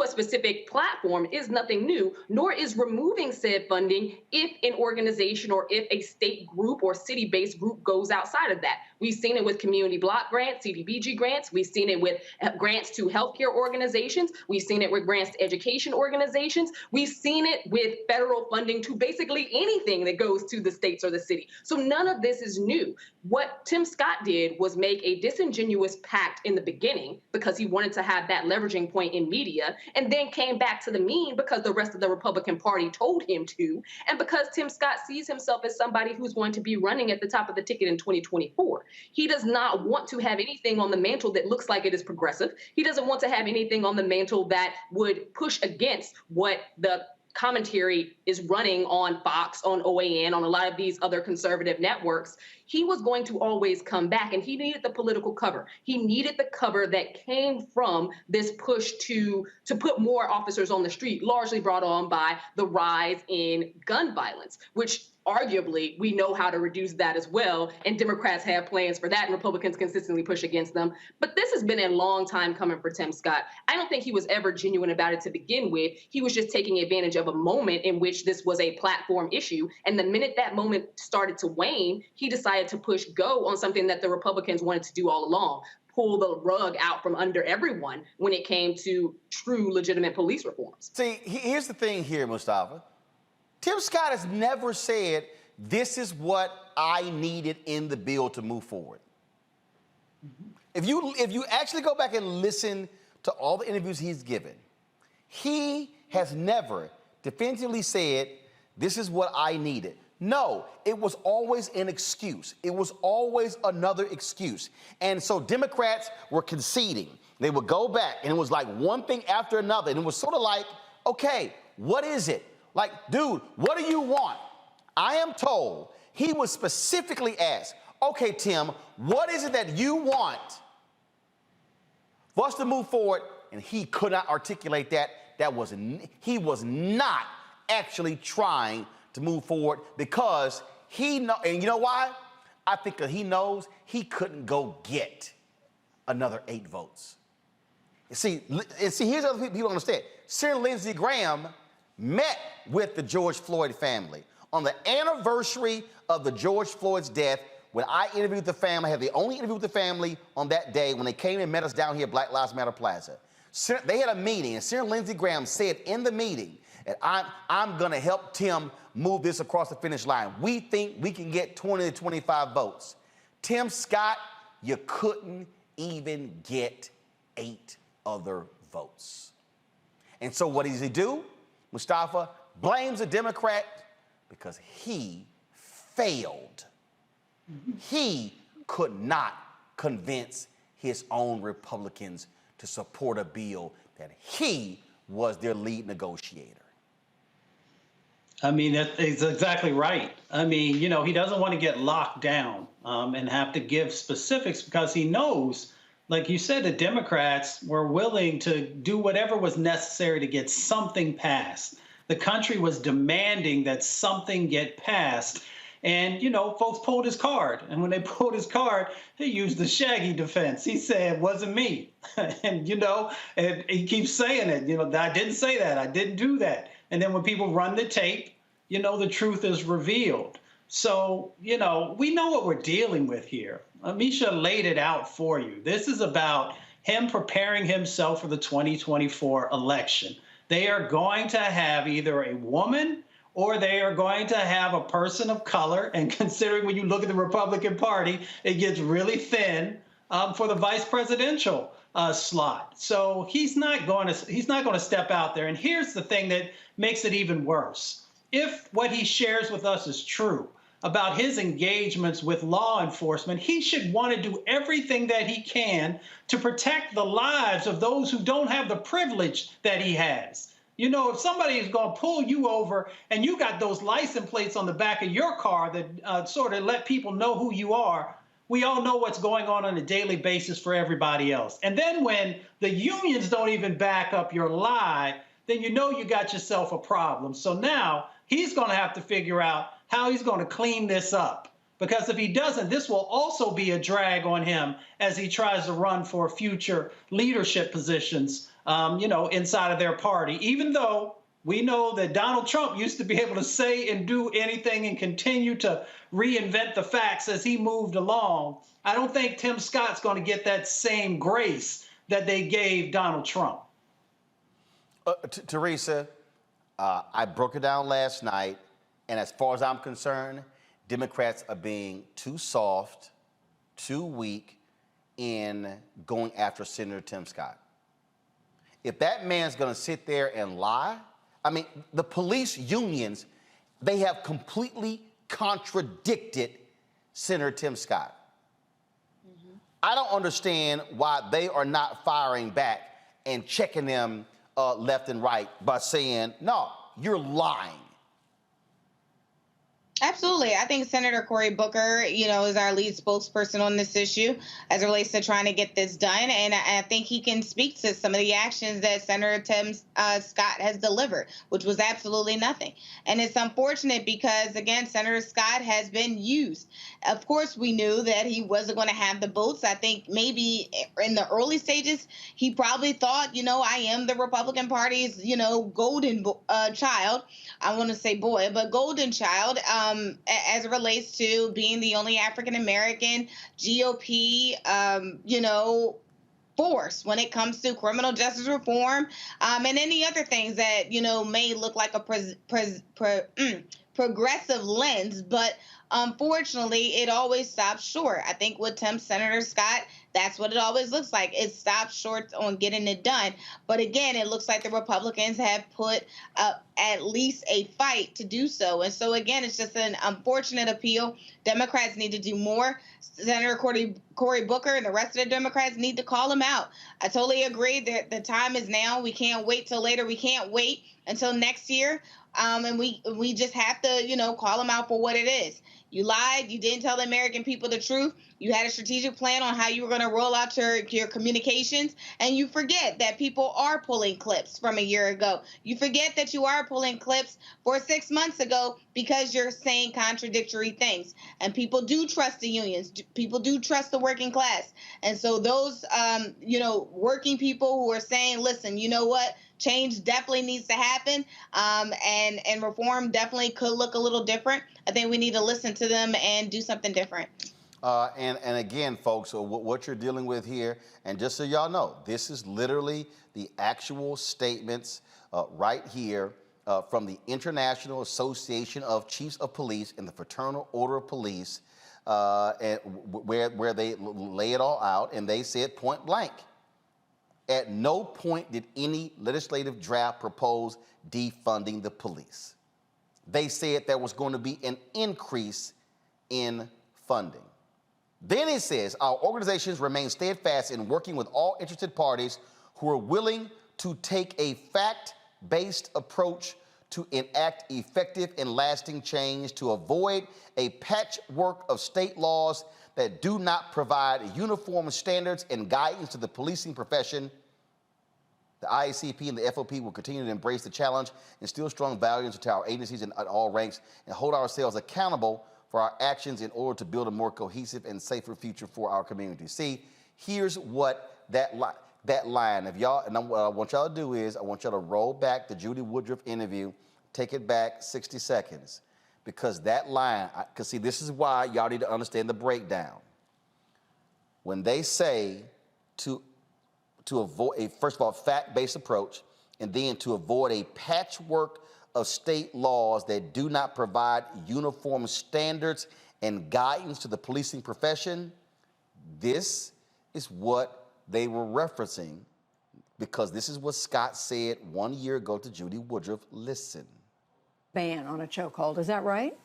a specific platform is nothing new, nor is removing said funding if an organization or if a state group or city-based group goes outside of that. We've seen it with community block grants, CDBG grants. We've seen it with grants to healthcare organizations. We've seen it with grants to education organizations. We've seen it with federal funding to basically anything that goes to the states or the city. So none of this is new. What Tim Scott did was make a disingenuous pact in the beginning because he wanted to have that leveraging point in media, and then came back to the mean because the rest of the Republican Party told him to, and because Tim Scott sees himself as somebody who's going to be running at the top of the ticket in 2024. He does not want to have anything on the mantle that looks like it is progressive. He doesn't want to have anything on the mantle that would push against what the commentary is running on Fox, on OAN, on a lot of these other conservative networks. He was going to always come back, and he needed the political cover. He needed the cover that came from this push to put more officers on the street, largely brought on by the rise in gun violence, which arguably we know how to reduce that as well, and Democrats have plans for that, and Republicans consistently push against them. But this has been a long time coming for Tim Scott. I don't think he was ever genuine about it to begin with. He was just taking advantage of a moment in which this was a platform issue, and the minute that moment started to wane, he decided to push go on something that the Republicans wanted to do all along, pull the rug out from under everyone when it came to true, legitimate police reforms. See, here's the thing here, Mustafa. Tim Scott has never said, this is what I needed in the bill to move forward. If you actually go back and listen to all the interviews he's given, he has never definitively said, this is what I needed. No, it was always an excuse. It was always another excuse. And so Democrats were conceding. They would go back, and it was like one thing after another. And it was sort of like, okay, what is it? Like, dude, what do you want? I am told he was specifically asked, okay, Tim, what is it that you want for us to move forward? And he could not articulate that. He was not actually trying to move forward because and you know why? I think he knows he couldn't go get another 8 votes. See, here's what other people don't understand. Senator Lindsey Graham met with the George Floyd family on the anniversary of the George Floyd's death. When I interviewed the family, I had the only interview with the family on that day when they came and met us down here at Black Lives Matter Plaza. They had a meeting, and Senator Lindsey Graham said in the meeting that I'm going to help Tim move this across the finish line. We think we can get 20 to 25 votes. Tim Scott, you couldn't even get 8 other votes. And so what does he do? Mustafa blames a Democrat because he failed. He could not convince his own Republicans to support a bill that he was their lead negotiator. I mean, that's exactly right. I mean, you know, he doesn't want to get locked down and have to give specifics because he knows, like you said, the Democrats were willing to do whatever was necessary to get something passed. The country was demanding that something get passed. And, you know, folks pulled his card. And when they pulled his card, he used the Shaggy defense. He said, it wasn't me. And, you know, and he keeps saying it. You know, I didn't say that. I didn't do that. And then when people run the tape, you know, the truth is revealed. So, you know, we know what we're dealing with here. Misha laid it out for you. This is about him preparing himself for the 2024 election. They are going to have either a woman or they are going to have a person of color. And considering when you look at the Republican Party, it gets really thin for the vice presidential slot. So he's not going to step out there. And here's the thing that makes it even worse. If what he shares with us is true about his engagements with law enforcement, he should want to do everything that he can to protect the lives of those who don't have the privilege that he has. You know, if somebody is going to pull you over and you got those license plates on the back of your car that sort of let people know who you are, we all know what's going on a daily basis for everybody else. And then when the unions don't even back up your lie, then you know you got yourself a problem. So now he's going to have to figure out how he's going to clean this up. Because if he doesn't, this will also be a drag on him as he tries to run for future leadership positions, you know, inside of their party, even though we know that Donald Trump used to be able to say and do anything and continue to reinvent the facts as he moved along. I don't think Tim Scott's going to get that same grace that they gave Donald Trump. Teresa, I broke it down last night, and as far as I'm concerned, Democrats are being too soft, too weak in going after Senator Tim Scott. If that man's going to sit there and lie, I mean, the police unions, they have completely contradicted Senator Tim Scott. Mm-hmm. I don't understand why they are not firing back and checking them left and right by saying, no, you're lying. Absolutely. I think Senator Cory Booker, you know, is our lead spokesperson on this issue as it relates to trying to get this done. And I think he can speak to some of the actions that Senator Tim Scott has delivered, which was absolutely nothing. And it's unfortunate because, again, Senator Scott has been used. Of course, we knew that he wasn't going to have the votes. I think maybe in the early stages, he probably thought, you know, I am the Republican Party's, you know, golden child. I want to say boy, but golden child. As it relates to being the only African-American GOP, you know, force when it comes to criminal justice reform and any other things that, you know, may look like a progressive lens, but unfortunately, it always stops short. I think with Senator Scott, that's what it always looks like. It stops short on getting it done. But again, it looks like the Republicans have put up at least a fight to do so. And so, again, it's just an unfortunate appeal. Democrats need to do more. Senator Cory Booker and the rest of the Democrats need to call him out. I totally agree that the time is now. We can't wait till later. We can't wait until next year. And we just have to, you know, call them out for what it is. You lied. You didn't tell the American people the truth. You had a strategic plan on how you were going to roll out your communications. And you forget that people are pulling clips from a year ago. You forget that you are pulling clips for 6 months ago because you're saying contradictory things. And people do trust the unions. People do trust the working class. And so those, you know, working people who are saying, listen, you know what? Change definitely needs to happen, and reform definitely could look a little different. I think we need to listen to them and do something different. And again, folks, so what you're dealing with here, and just so y'all know, this is literally the actual statements right here from the International Association of Chiefs of Police and the Fraternal Order of Police, and where they lay it all out, and they said point blank, at no point did any legislative draft propose defunding the police. They said there was going to be an increase in funding. Then it says, our organizations remain steadfast in working with all interested parties who are willing to take a fact-based approach to enact effective and lasting change to avoid a patchwork of state laws that do not provide uniform standards and guidance to the policing profession. The IACP and the FOP will continue to embrace the challenge, instill strong values to our agencies at all ranks, and hold ourselves accountable for our actions in order to build a more cohesive and safer future for our community. See, here's what that line, if y'all, and what I want y'all to do is, I want y'all to roll back the Judy Woodruff interview, take it back 60 seconds, because that line, because see, this is why y'all need to understand the breakdown. When they say to avoid a, first of all, fact-based approach, and then to avoid a patchwork of state laws that do not provide uniform standards and guidance to the policing profession, this is what they were referencing, because this is what Scott said 1 year ago to Judy Woodruff. Listen. Ban on a chokehold, is that right?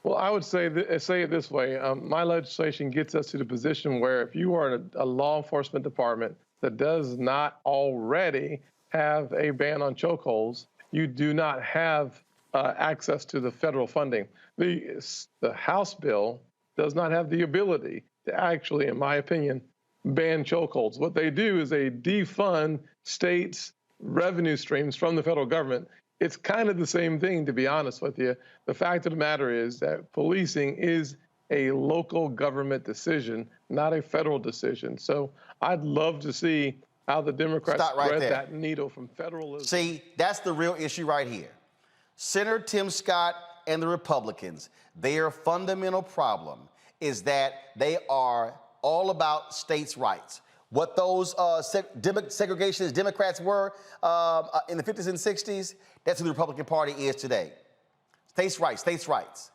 Well, I would say it this way. My legislation gets us to the position where if you are a law enforcement department that does not already have a ban on chokeholds, you do not have access to the federal funding. The House bill does not have the ability to actually, in my opinion, ban chokeholds. What they do is they defund states' revenue streams from the federal government. It's kind of the same thing, to be honest with you. The fact of the matter is that policing is a local government decision, not a federal decision. So I'd love to see how the Democrats thread that needle from federalism. See, that's the real issue right here. Senator Tim Scott and the Republicans, their fundamental problem is that they are all about states' rights. What those segregationist Democrats were in the 50s and 60s, that's who the Republican Party is today. States' rights, states' rights.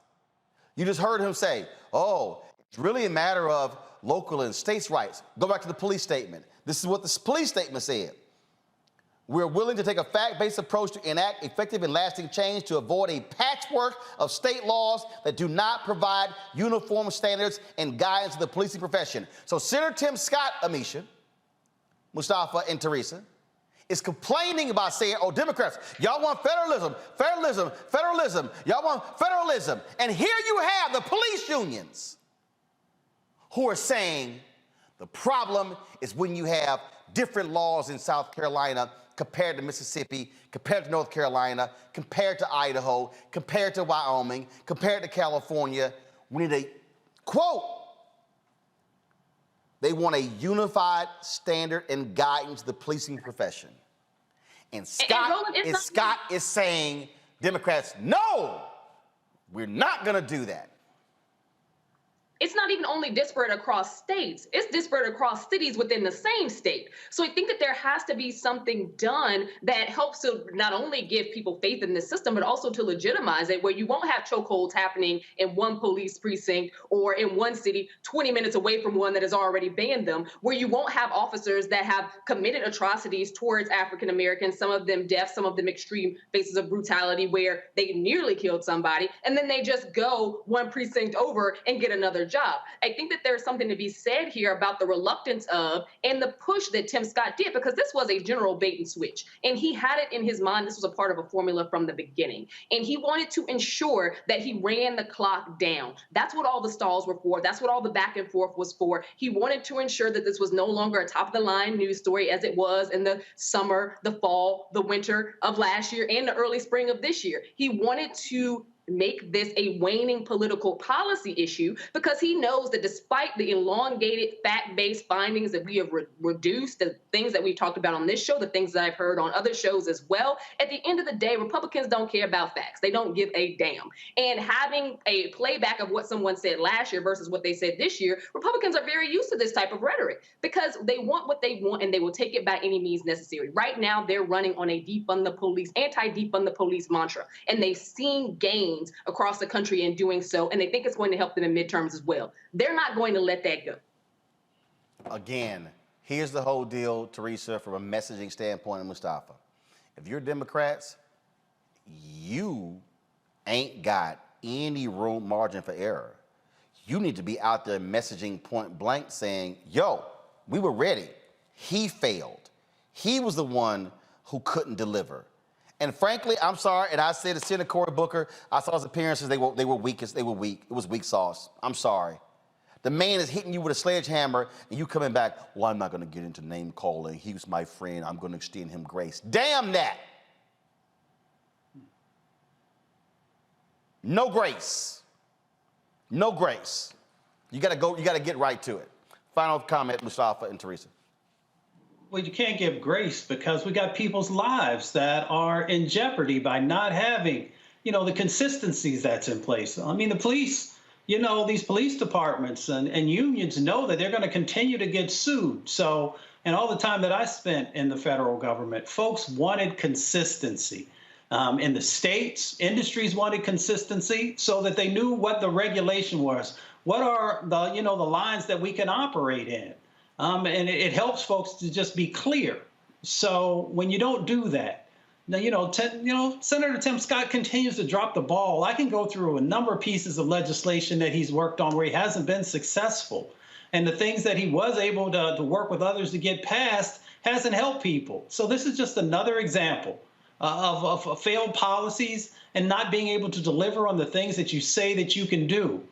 You just heard him say, oh, it's really a matter of local and states' rights. Go back to the police statement. This is what the police statement said. We're willing to take a fact-based approach to enact effective and lasting change to avoid a patchwork of state laws that do not provide uniform standards and guidance to the policing profession. So Senator Tim Scott, Amisha, Mustafa, and Teresa, is complaining about saying, oh, Democrats, y'all want federalism, federalism, federalism. Y'all want federalism. And here you have the police unions who are saying the problem is when you have different laws in South Carolina compared to Mississippi, compared to North Carolina, compared to Idaho, compared to Wyoming, compared to California. We need a, quote, they want a unified standard and guidance to the policing profession. And Scott is saying, Democrats, no, we're not gonna do that. It's not even only disparate across states, it's disparate across cities within the same state. So I think that there has to be something done that helps to not only give people faith in this system, but also to legitimize it, where you won't have chokeholds happening in one police precinct or in one city 20 minutes away from one that has already banned them, where you won't have officers that have committed atrocities towards African Americans, some of them deaf, some of them extreme cases of brutality where they nearly killed somebody, and then they just go one precinct over and get another job. I think that there's something to be said here about the reluctance of and the push that Tim Scott did, because this was a general bait and switch. And he had it in his mind. This was a part of a formula from the beginning. And he wanted to ensure that he ran the clock down. That's what all the stalls were for. That's what all the back and forth was for. He wanted to ensure that this was no longer a top of the line news story as it was in the summer, the fall, the winter of last year and the early spring of this year. He wanted to make this a waning political policy issue, because he knows that despite the elongated fact-based findings that we have reduced, the things that we've talked about on this show, the things that I've heard on other shows as well, at the end of the day, Republicans don't care about facts. They don't give a damn. And having a playback of what someone said last year versus what they said this year, Republicans are very used to this type of rhetoric because they want what they want and they will take it by any means necessary. Right now, they're running on a defund the police, anti-defund the police mantra, and they've seen gains across the country in doing so, and they think it's going to help them in midterms as well. They're not going to let that go. Again, here's the whole deal, Teresa, from a messaging standpoint, and Mustafa. If you're Democrats, you ain't got any room margin for error. You need to be out there messaging point blank saying, yo, we were ready. He failed. He was the one who couldn't deliver. And frankly, I'm sorry, and I said to Senator Cory Booker, I saw his appearances, they were weak. They were weak. It was weak sauce. I'm sorry. The man is hitting you with a sledgehammer, and you coming back, well, I'm not going to get into name calling. He was my friend. I'm going to extend him grace. Damn that. No grace. No grace. You got to get right to it. Final comment, Mustafa and Teresa. Well, you can't give grace because we got people's lives that are in jeopardy by not having, the consistencies that's in place. I mean, the police, these police departments and unions know that they're going to continue to get sued. So, and all the time that I spent in the federal government, folks wanted consistency. In the states, industries wanted consistency so that they knew what the regulation was. What are the lines that we can operate in? And it helps folks to just be clear. So when you don't do that, now, Senator Tim Scott continues to drop the ball. I can go through a number of pieces of legislation that he's worked on where he hasn't been successful. And the things that he was able to work with others to get passed hasn't helped people. So this is just another example of failed policies and not being able to deliver on the things that you say that you can do.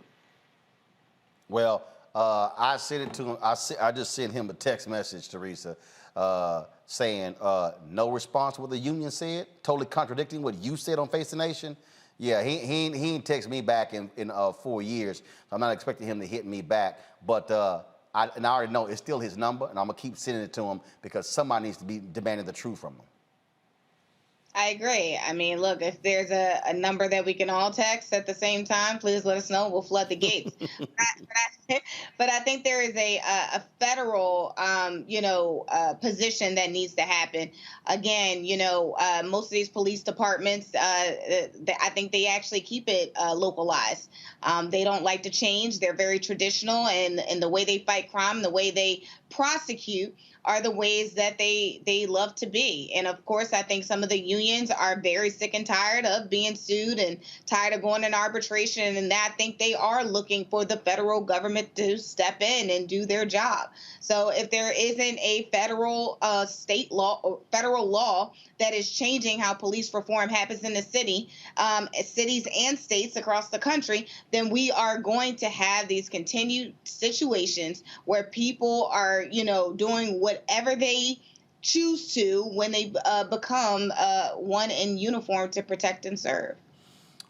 Well, I sent it to him. I just sent him a text message, Teresa, saying no response to what the union said, totally contradicting what you said on Face the Nation. Yeah, he ain't text me back in 4 years. I'm not expecting him to hit me back, but I already know it's still his number, and I'm gonna keep sending it to him because somebody needs to be demanding the truth from him. I agree. I mean, look, if there's a number that we can all text at the same time, please let us know. We'll flood the gates. But I think there is a federal, position that needs to happen. Again, most of these police departments, I think they actually keep it localized. They don't like to change. They're very traditional, and the way they fight crime, the way they prosecute are the ways that they love to be. And of course, I think some of the unions are very sick and tired of being sued and tired of going in arbitration. And I think they are looking for the federal government to step in and do their job. So if there isn't a federal state law or federal law that is changing how police reform happens in the cities and states across the country, then we are going to have these continued situations where people are, doing whatever they choose to when they become one in uniform to protect and serve.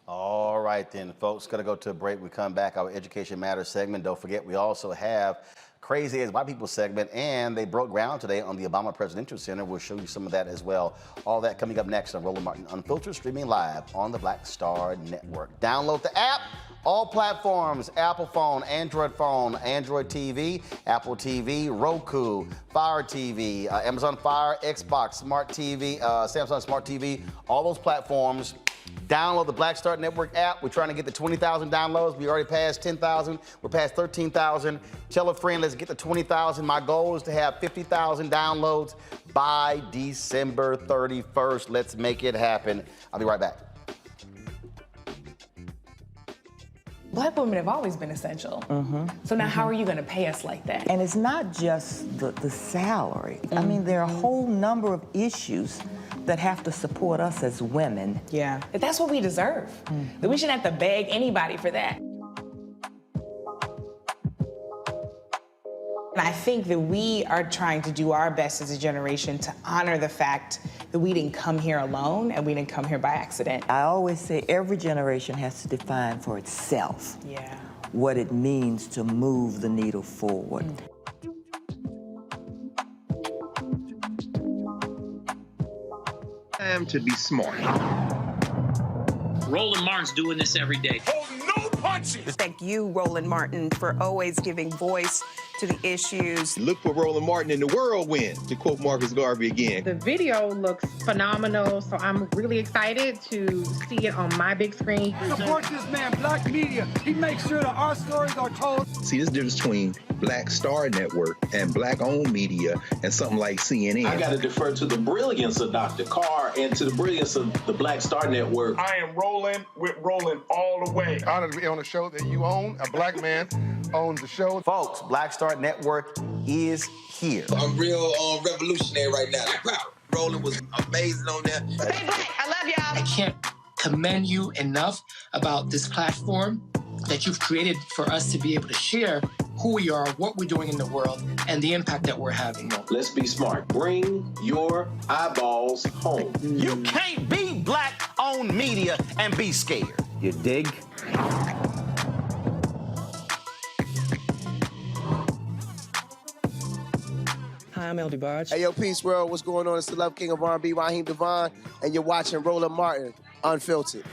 All right then, folks, gonna go to a break. We come back, our Education Matters segment. Don't forget, we also have Crazy as White People segment, and they broke ground today on the Obama Presidential Center. We'll show you some of that as well. All that coming up next on Roland Martin Unfiltered, streaming live on the Black Star Network. Download the app, all platforms, Apple phone, Android TV, Apple TV, Roku, Fire TV, Amazon Fire, Xbox, Smart TV, Samsung Smart TV, all those platforms. Download the Black Star Network app. We're trying to get to 20,000 downloads. We already passed 10,000. We're past 13,000. Tell a friend, let's get to 20,000. My goal is to have 50,000 downloads by December 31st. Let's make it happen. I'll be right back. Black women have always been essential. So now how are you going to pay us like that? And it's not just the salary. I mean, there are a whole number of issues that have to support us as women. Yeah, that's what we deserve. That we shouldn't have to beg anybody for that. And I think that we are trying to do our best as a generation to honor the fact that we didn't come here alone and we didn't come here by accident. I always say every generation has to define for itself what it means to move the needle forward. Time to be smart. Roland Martin's doing this every day. Oh, no punches! Thank you, Roland Martin, for always giving voice to the issues. Look for Roland Martin in the whirlwind, to quote Marcus Garvey again. The video looks phenomenal, so I'm really excited to see it on my big screen. Support this man, Black media. He makes sure that our stories are told. See, this difference between Black Star Network and Black-owned media and something like CNN. I got to defer to the brilliance of Dr. Carr and to the brilliance of the Black Star Network. I am rolling with Roland all the way. Honored to be on a show that you own. A Black man owns the show. Folks, Black Star Network is here. I'm real revolutionary right now. Roland was amazing on there. Stay black. I love y'all. I can't commend you enough about this platform that you've created for us to be able to share who we are, what we're doing in the world, and the impact that we're having. Let's be smart. Bring your eyeballs home. You can't be black-owned media and be scared. You dig? Hi, I'm LD Barge. Hey, yo, Peace World, what's going on? It's the Love King of R&B, Raheem Devon, and you're watching Roland Martin, Unfiltered.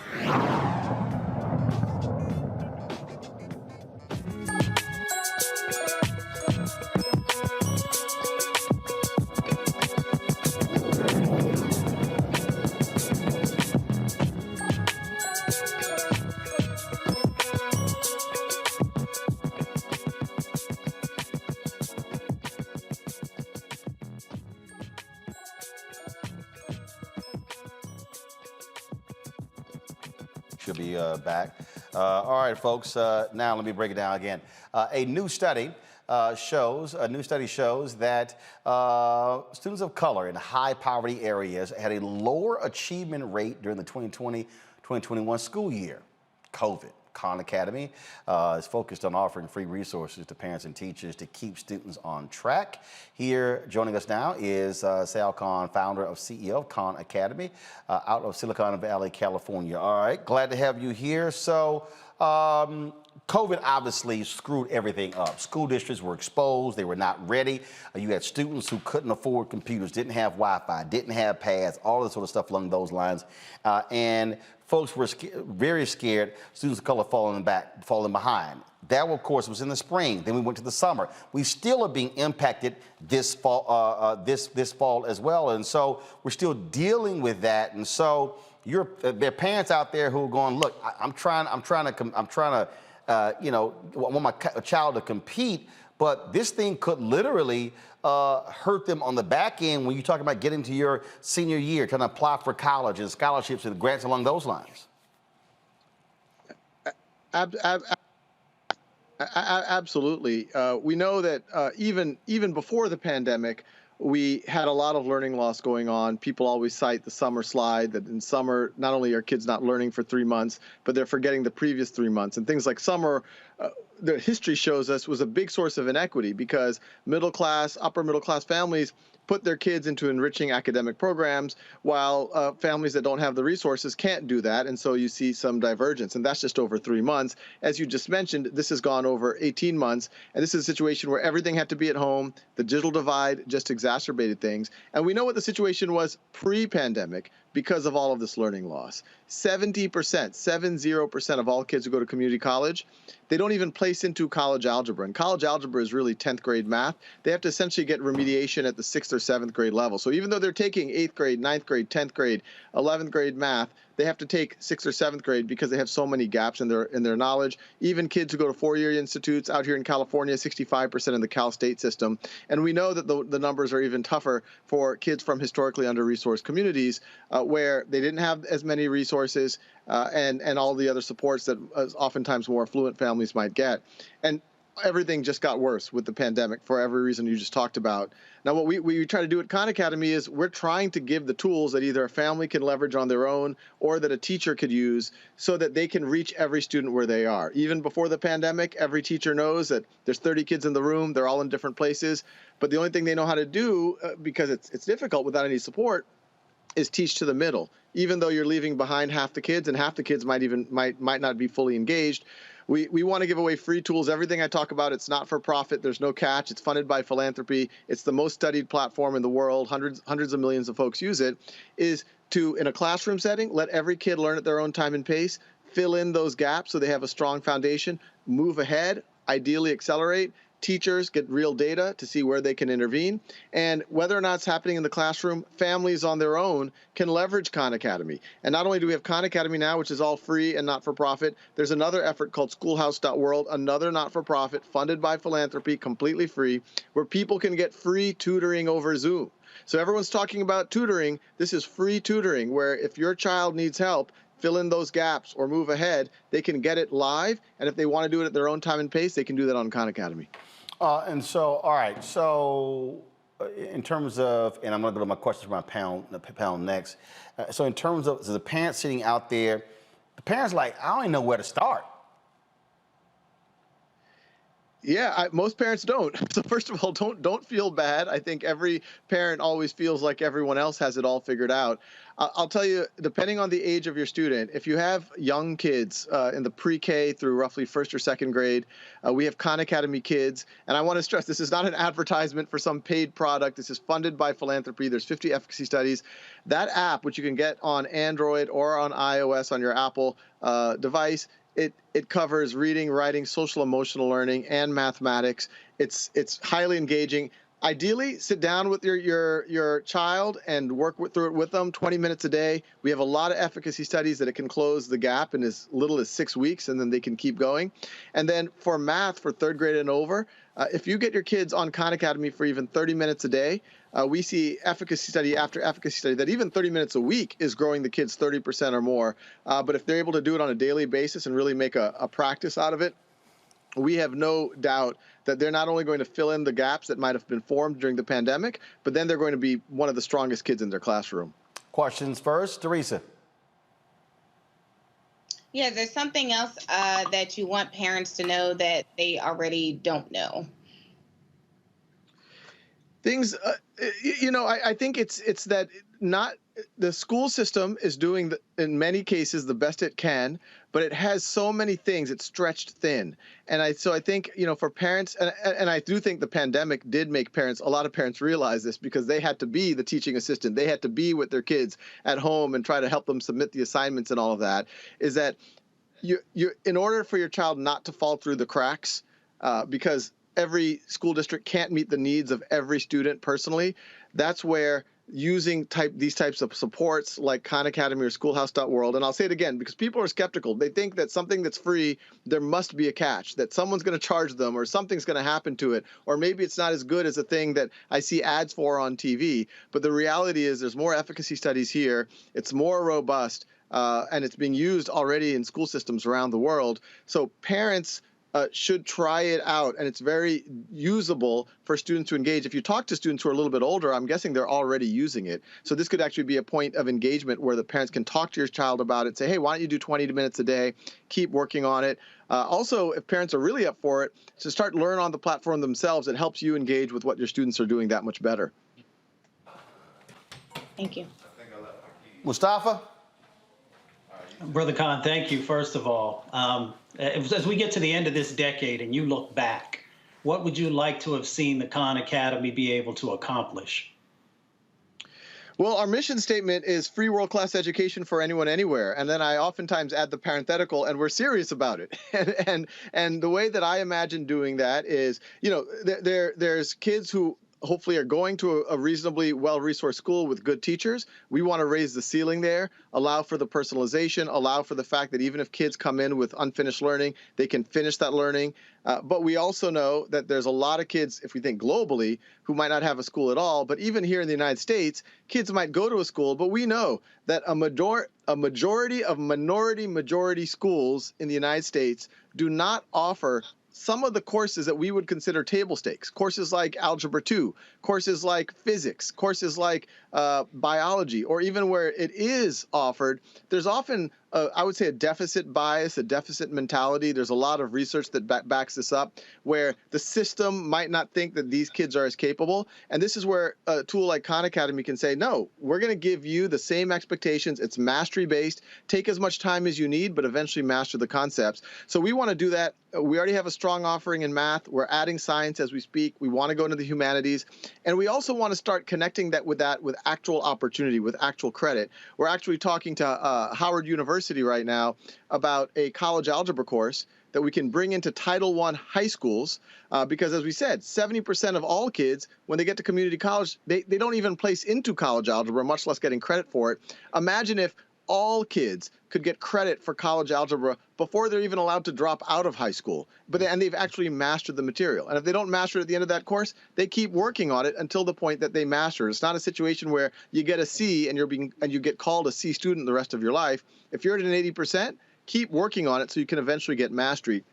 Should be back. All right, folks. Now let me break it down again. A new study shows that students of color in high poverty areas had a lower achievement rate during the 2020-2021 school year. COVID. Khan Academy is focused on offering free resources to parents and teachers to keep students on track. Here, joining us now is Sal Khan, founder of CEO of Khan Academy, out of Silicon Valley, California. All right, glad to have you here. So, COVID obviously screwed everything up. School districts were exposed. They were not ready. You had students who couldn't afford computers, didn't have Wi-Fi, didn't have pads, all this sort of stuff along those lines. And folks were very scared, students of color falling behind. That, of course, was in the spring. Then we went to the summer. We still are being impacted this fall, this fall as well. And so we're still dealing with that. And so there are parents out there who are going, look, I'm trying to want my child to compete, but this thing could literally hurt them on the back end when you talk about getting to your senior year, trying to apply for college and scholarships and grants along those lines. Absolutely. We know that even before the pandemic, we had a lot of learning loss going on. People always cite the summer slide, that in summer, not only are kids not learning for 3 months, but they're forgetting the previous 3 months. And things like summer, the history shows us, was a big source of inequity because middle class, upper middle class families put their kids into enriching academic programs, while families that don't have the resources can't do that. And so you see some divergence. And that's just over 3 months. As you just mentioned, this has gone over 18 months. And this is a situation where everything had to be at home. The digital divide just exacerbated things. And we know what the situation was pre-pandemic because of all of this learning loss. 70% of all kids who go to community college, they don't even place into college algebra. And college algebra is really 10th grade math. They have to essentially get remediation at the 6th or 7th grade level. So even though they're taking 8th grade, 9th grade, 10th grade, 11th grade math, they have to take 6th or 7th grade because they have so many gaps in their knowledge. Even kids who go to four-year institutes out here in California, 65% in the Cal State system. And we know that the numbers are even tougher for kids from historically under-resourced communities where they didn't have as many resources and all the other supports that oftentimes more affluent families might get. And everything just got worse with the pandemic for every reason you just talked about. Now, what we try to do at Khan Academy is we're trying to give the tools that either a family can leverage on their own or that a teacher could use so that they can reach every student where they are. Even before the pandemic, every teacher knows that there's 30 kids in the room, they're all in different places, but the only thing they know how to do, because it's difficult without any support, is teach to the middle. Even though you're leaving behind half the kids, and half the kids might not be fully engaged, we want to give away free tools. Everything I talk about, it's not for profit. There's no catch. It's funded by philanthropy. It's the most studied platform in the world. Hundreds of millions of folks use it. Is to, in a classroom setting, let every kid learn at their own time and pace, fill in those gaps so they have a strong foundation, move ahead, ideally accelerate. Teachers get real data to see where they can intervene. And whether or not it's happening in the classroom, families on their own can leverage Khan Academy. And not only do we have Khan Academy now, which is all free and not-for-profit, there's another effort called Schoolhouse.world, another not-for-profit funded by philanthropy, completely free, where people can get free tutoring over Zoom. So everyone's talking about tutoring. This is free tutoring, where if your child needs help, fill in those gaps or move ahead, they can get it live. And if they want to do it at their own time and pace, they can do that on Khan Academy. And so, all right, so in terms of, and I'm going to go to my questions for my panel next. So in terms of the parents sitting out there, the parents like, I don't even know where to start. Yeah, most parents don't. So first of all, don't feel bad. I think every parent always feels like everyone else has it all figured out. I'll tell you, depending on the age of your student, if you have young kids in the pre-K through roughly first or second grade, we have Khan Academy Kids. And I want to stress, this is not an advertisement for some paid product. This is funded by philanthropy. There's 50 efficacy studies. That app, which you can get on Android or on iOS on your Apple device, it covers reading, writing, social emotional learning, and mathematics. It's highly engaging. Ideally, sit down with your child and work through it with them 20 minutes a day. We have a lot of efficacy studies that it can close the gap in as little as 6 weeks, and then they can keep going. And then for math, for third grade and over, if you get your kids on Khan Academy for even 30 minutes a day, we see efficacy study after efficacy study that even 30 minutes a week is growing the kids 30% or more. But if they're able to do it on a daily basis and really make a practice out of it, we have no doubt that they're not only going to fill in the gaps that might have been formed during the pandemic, but then they're going to be one of the strongest kids in their classroom. Questions first, Teresa. Yeah, there's something else that you want parents to know that they already don't know. Things, I think it's that not the school system is doing in many cases the best it can, but it has so many things it's stretched thin. And so I think, for parents, and I do think the pandemic did make a lot of parents realize this, because they had to be the teaching assistant. They had to be with their kids at home and try to help them submit the assignments and all of that, is that you in order for your child not to fall through the cracks, because every school district can't meet the needs of every student personally, that's where using these types of supports like Khan Academy or Schoolhouse.world, and I'll say it again because people are skeptical. They think that something that's free, there must be a catch, that someone's going to charge them or something's going to happen to it, or maybe it's not as good as a thing that I see ads for on TV. But the reality is there's more efficacy studies here. It's more robust, and it's being used already in school systems around the world. So parents should try it out, and it's very usable for students to engage. If you talk to students who are a little bit older, I'm guessing they're already using it. So this could actually be a point of engagement where the parents can talk to your child about it, say, hey, why don't you do 20 minutes a day, keep working on it. Also, if parents are really up for it, to start learn on the platform themselves, it helps you engage with what your students are doing that much better. Thank you. Mustafa? Brother Khan, thank you, first of all. As we get to the end of this decade and you look back, what would you like to have seen the Khan Academy be able to accomplish? Well, our mission statement is free world-class education for anyone, anywhere. And then I oftentimes add the parenthetical, and we're serious about it. And the way that I imagine doing that is, there's kids who hopefully are going to a reasonably well-resourced school with good teachers. We want to raise the ceiling there, allow for the personalization, allow for the fact that even if kids come in with unfinished learning, they can finish that learning. But we also know that there's a lot of kids, if we think globally, who might not have a school at all. But even here in the United States, kids might go to a school, but we know that a majority of minority schools in the United States do not offer some of the courses that we would consider table stakes, courses like Algebra 2, courses like physics, courses like biology, or even where it is offered, there's often, I would say, a deficit bias, a deficit mentality. There's a lot of research that backs this up, where the system might not think that these kids are as capable. And this is where a tool like Khan Academy can say, no, we're going to give you the same expectations. It's mastery-based. Take as much time as you need, but eventually master the concepts. So we want to do that. We already have a strong offering in math. We're adding science as we speak. We want to go into the humanities. And we also want to start connecting that with actual opportunity, with actual credit. We're actually talking to Howard University right now about a college algebra course that we can bring into Title I high schools, because as we said, 70% of all kids, when they get to community college, they don't even place into college algebra, much less getting credit for it. Imagine if all kids could get credit for college algebra before they're even allowed to drop out of high school, and they've actually mastered the material. And if they don't master it at the end of that course, they keep working on it until the point that they master it. It's not a situation where you get a C and you get called a C student the rest of your life. If you're at an 80%, keep working on it so you can eventually get mastery.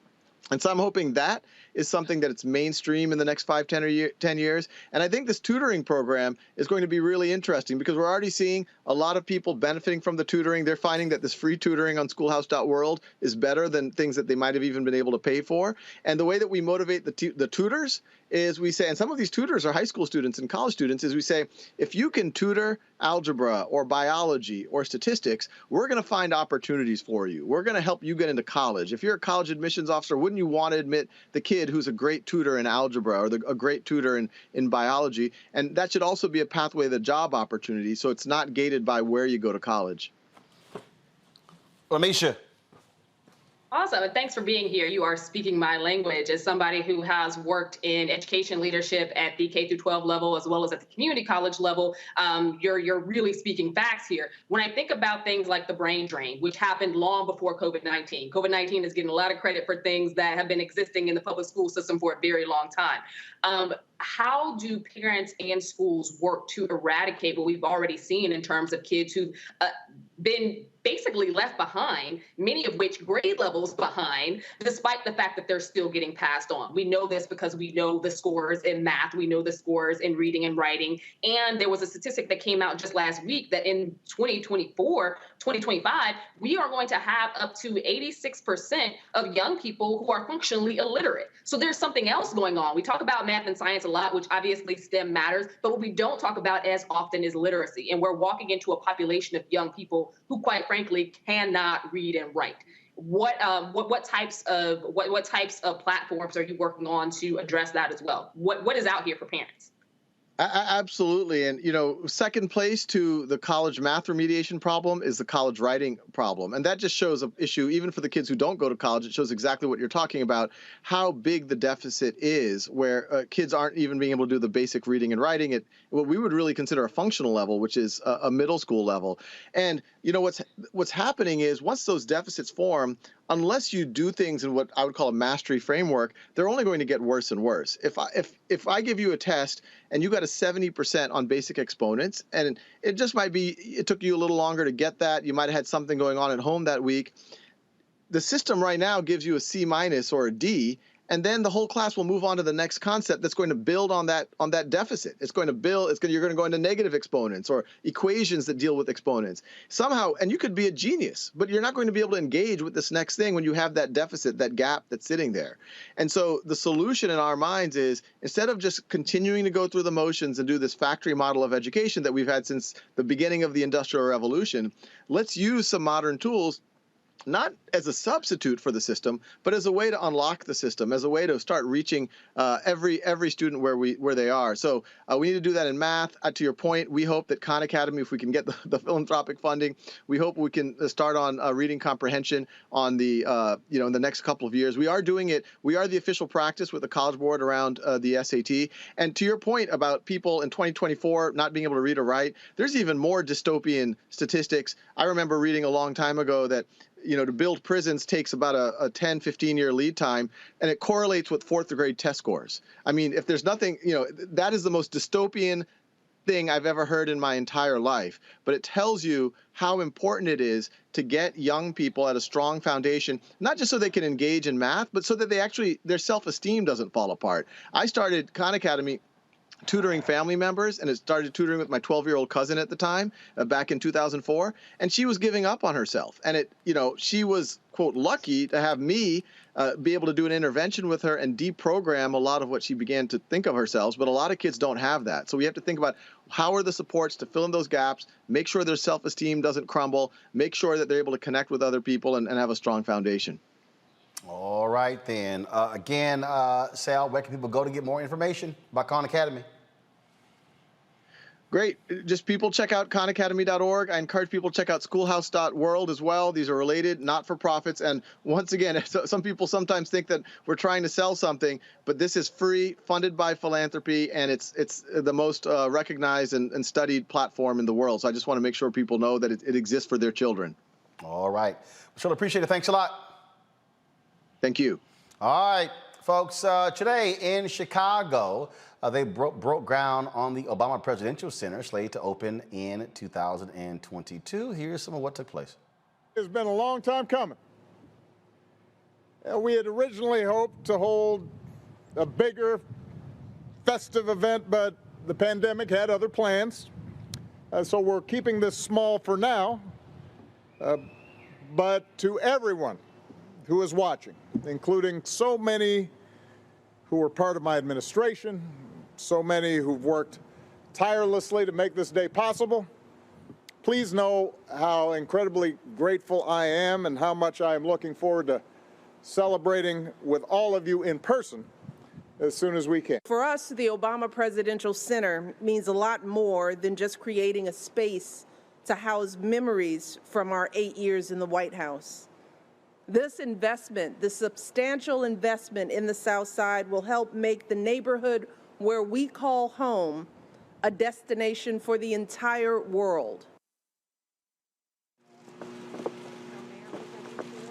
And so I'm hoping that is something that it's mainstream in the next 5, 10 years. And I think this tutoring program is going to be really interesting because we're already seeing a lot of people benefiting from the tutoring. They're finding that this free tutoring on schoolhouse.world is better than things that they might have even been able to pay for. And the way that we motivate the tutors is we say, and some of these tutors are high school students and college students, is we say, if you can tutor algebra or biology or statistics, we're going to find opportunities for you. We're going to help you get into college. If you're a college admissions officer, wouldn't you want to admit the kid who's a great tutor in algebra or a great tutor in biology? And that should also be a pathway to job opportunity, so it's not gated by where you go to college. Lamisha. Awesome, and thanks for being here. You are speaking my language as somebody who has worked in education leadership at the K through 12 level as well as at the community college level. You're really speaking facts here. When I think about things like the brain drain, which happened long before COVID-19, COVID-19 is getting a lot of credit for things that have been existing in the public school system for a very long time. How do parents and schools work to eradicate what we've already seen in terms of kids who've been basically left behind, many of which grade levels behind, despite the fact that they're still getting passed on? We know this because we know the scores in math, we know the scores in reading and writing, and there was a statistic that came out just last week that in 2024, 2025, we are going to have up to 86% of young people who are functionally illiterate. So there's something else going on. We talk about math and science a lot, which obviously STEM matters, but what we don't talk about as often is literacy. And we're walking into a population of young people who, quite frankly, cannot read and write. What types of platforms are you working on to address that as well? What is out here for parents? Absolutely. And, you know, second place to the college math remediation problem is the college writing problem. And that just shows an issue, even for the kids who don't go to college. It shows exactly what you're talking about, how big the deficit is, where kids aren't even being able to do the basic reading and writing at what we would really consider a functional level, which is a middle school level. And, you know, what's happening is once those deficits form, unless you do things in what I would call a mastery framework, they're only going to get worse and worse. If I give you a test and you got a 70% on basic exponents, and it just might be, it took you a little longer to get that, you might have had something going on at home that week, the system right now gives you a C- or a D, and then the whole class will move on to the next concept that's going to build on that deficit. It's going to build, you're going to go into negative exponents or equations that deal with exponents. Somehow, and you could be a genius, but you're not going to be able to engage with this next thing when you have that deficit, that gap that's sitting there. And so the solution in our minds is, instead of just continuing to go through the motions and do this factory model of education that we've had since the beginning of the Industrial Revolution, let's use some modern tools, not as a substitute for the system, but as a way to unlock the system, as a way to start reaching every student where they are. So we need to do that in math. To your point, we hope that Khan Academy, if we can get the philanthropic funding, we hope we can start on reading comprehension on the in the next couple of years. We are doing it. We are the official practice with the College Board around the SAT. And to your point about people in 2024 not being able to read or write, there's even more dystopian statistics. I remember reading a long time ago that to build prisons takes about a 10, 15-year lead time, and it correlates with fourth grade test scores. I mean, if there's nothing, that is the most dystopian thing I've ever heard in my entire life. But it tells you how important it is to get young people at a strong foundation, not just so they can engage in math, but so that their self-esteem doesn't fall apart. I started Khan Academy tutoring family members, and it started tutoring with my 12-year-old cousin at the time, back in 2004, and she was giving up on herself. And she was, quote, lucky to have me be able to do an intervention with her and deprogram a lot of what she began to think of herself. But a lot of kids don't have that. So we have to think about how are the supports to fill in those gaps, make sure their self-esteem doesn't crumble, make sure that they're able to connect with other people and have a strong foundation. All right, then. Again, Sal, where can people go to get more information about Khan Academy? Great. Just people check out khanacademy.org. I encourage people to check out schoolhouse.world as well. These are related, not-for-profits. And once again, some people sometimes think that we're trying to sell something, but this is free, funded by philanthropy, and it's the most recognized and studied platform in the world. So I just want to make sure people know that it exists for their children. All right. Sure, appreciate it. Thanks a lot. Thank you. All right, folks. Today in Chicago, they broke ground on the Obama Presidential Center, slated to open in 2022. Here's some of what took place. It's been a long time coming. We had originally hoped to hold a bigger festive event, but the pandemic had other plans. So we're keeping this small for now. But to everyone who is watching, including so many who were part of my administration, so many who've worked tirelessly to make this day possible, please know how incredibly grateful I am and how much I am looking forward to celebrating with all of you in person as soon as we can. For us, the Obama Presidential Center means a lot more than just creating a space to house memories from our 8 years in the White House. This investment, this substantial investment in the South Side, will help make the neighborhood where we call home a destination for the entire world.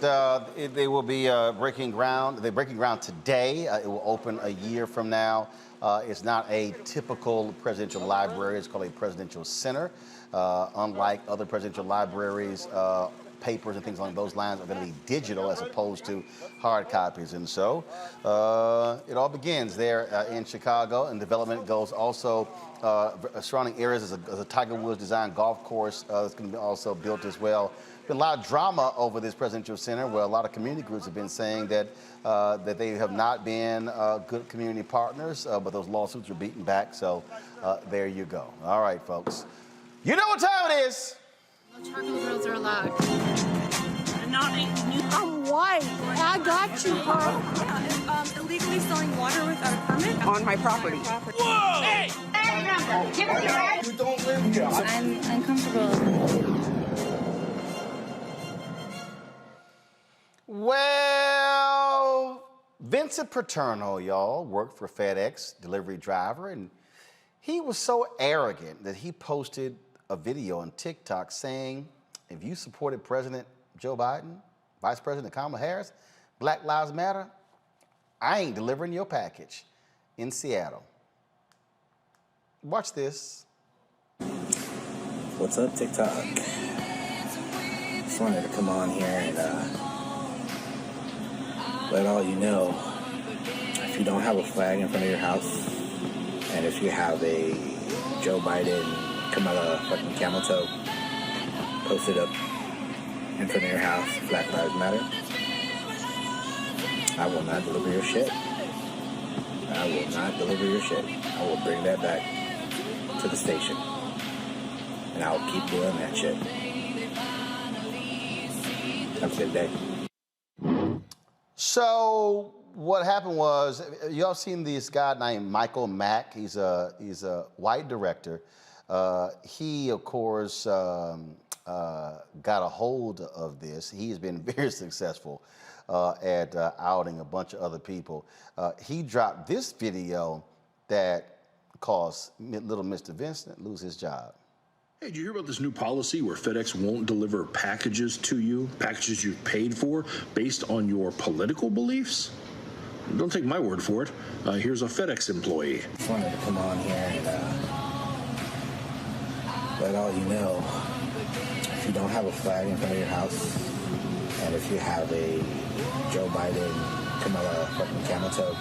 They will be breaking ground. They're breaking ground today. It will open a year from now. It's not a typical presidential library. It's called a presidential center. Unlike other presidential libraries, papers and things along those lines are going to be digital as opposed to hard copies. And so it all begins there in Chicago, and development goes also surrounding areas as a Tiger Woods designed golf course that's going to be also built as well. Been a lot of drama over this presidential center, where a lot of community groups have been saying that that they have not been good community partners, but those lawsuits are beaten back. So there you go. All right, folks. You know what time it is. No charcoal grills are allowed. Not I'm white. I got you, Carl. Yeah, illegally selling water without a permit On my property. Whoa! Hey! Give us your right. You don't live here. I'm uncomfortable. Well, Vincent Paterno, y'all, worked for FedEx, delivery driver, and he was so arrogant that he posted a video on TikTok saying, if you supported President Joe Biden, Vice President Kamala Harris, Black Lives Matter, I ain't delivering your package in Seattle. Watch this. What's up, TikTok? Just wanted to come on here and let all you know, if you don't have a flag in front of your house, and if you have a Joe Biden, Kamala fucking camel toe posted up in front of your house, Black Lives Matter, I will not deliver your shit. I will not deliver your shit. I will bring that back to the station. And I will keep doing that shit. Have a good day. So what happened was, y'all seen this guy named Michael Mack. He's a white director. He, of course, got a hold of this. He has been very successful at outing a bunch of other people. He dropped this video that caused little Mr. Vincent lose his job. Hey, did you hear about this new policy where FedEx won't deliver packages to you, packages you've paid for, based on your political beliefs? Don't take my word for it. Here's a FedEx employee. Just wanted to come on here and let all you know, if you don't have a flag in front of your house, and if you have a Joe Biden, Kamala fucking camel toe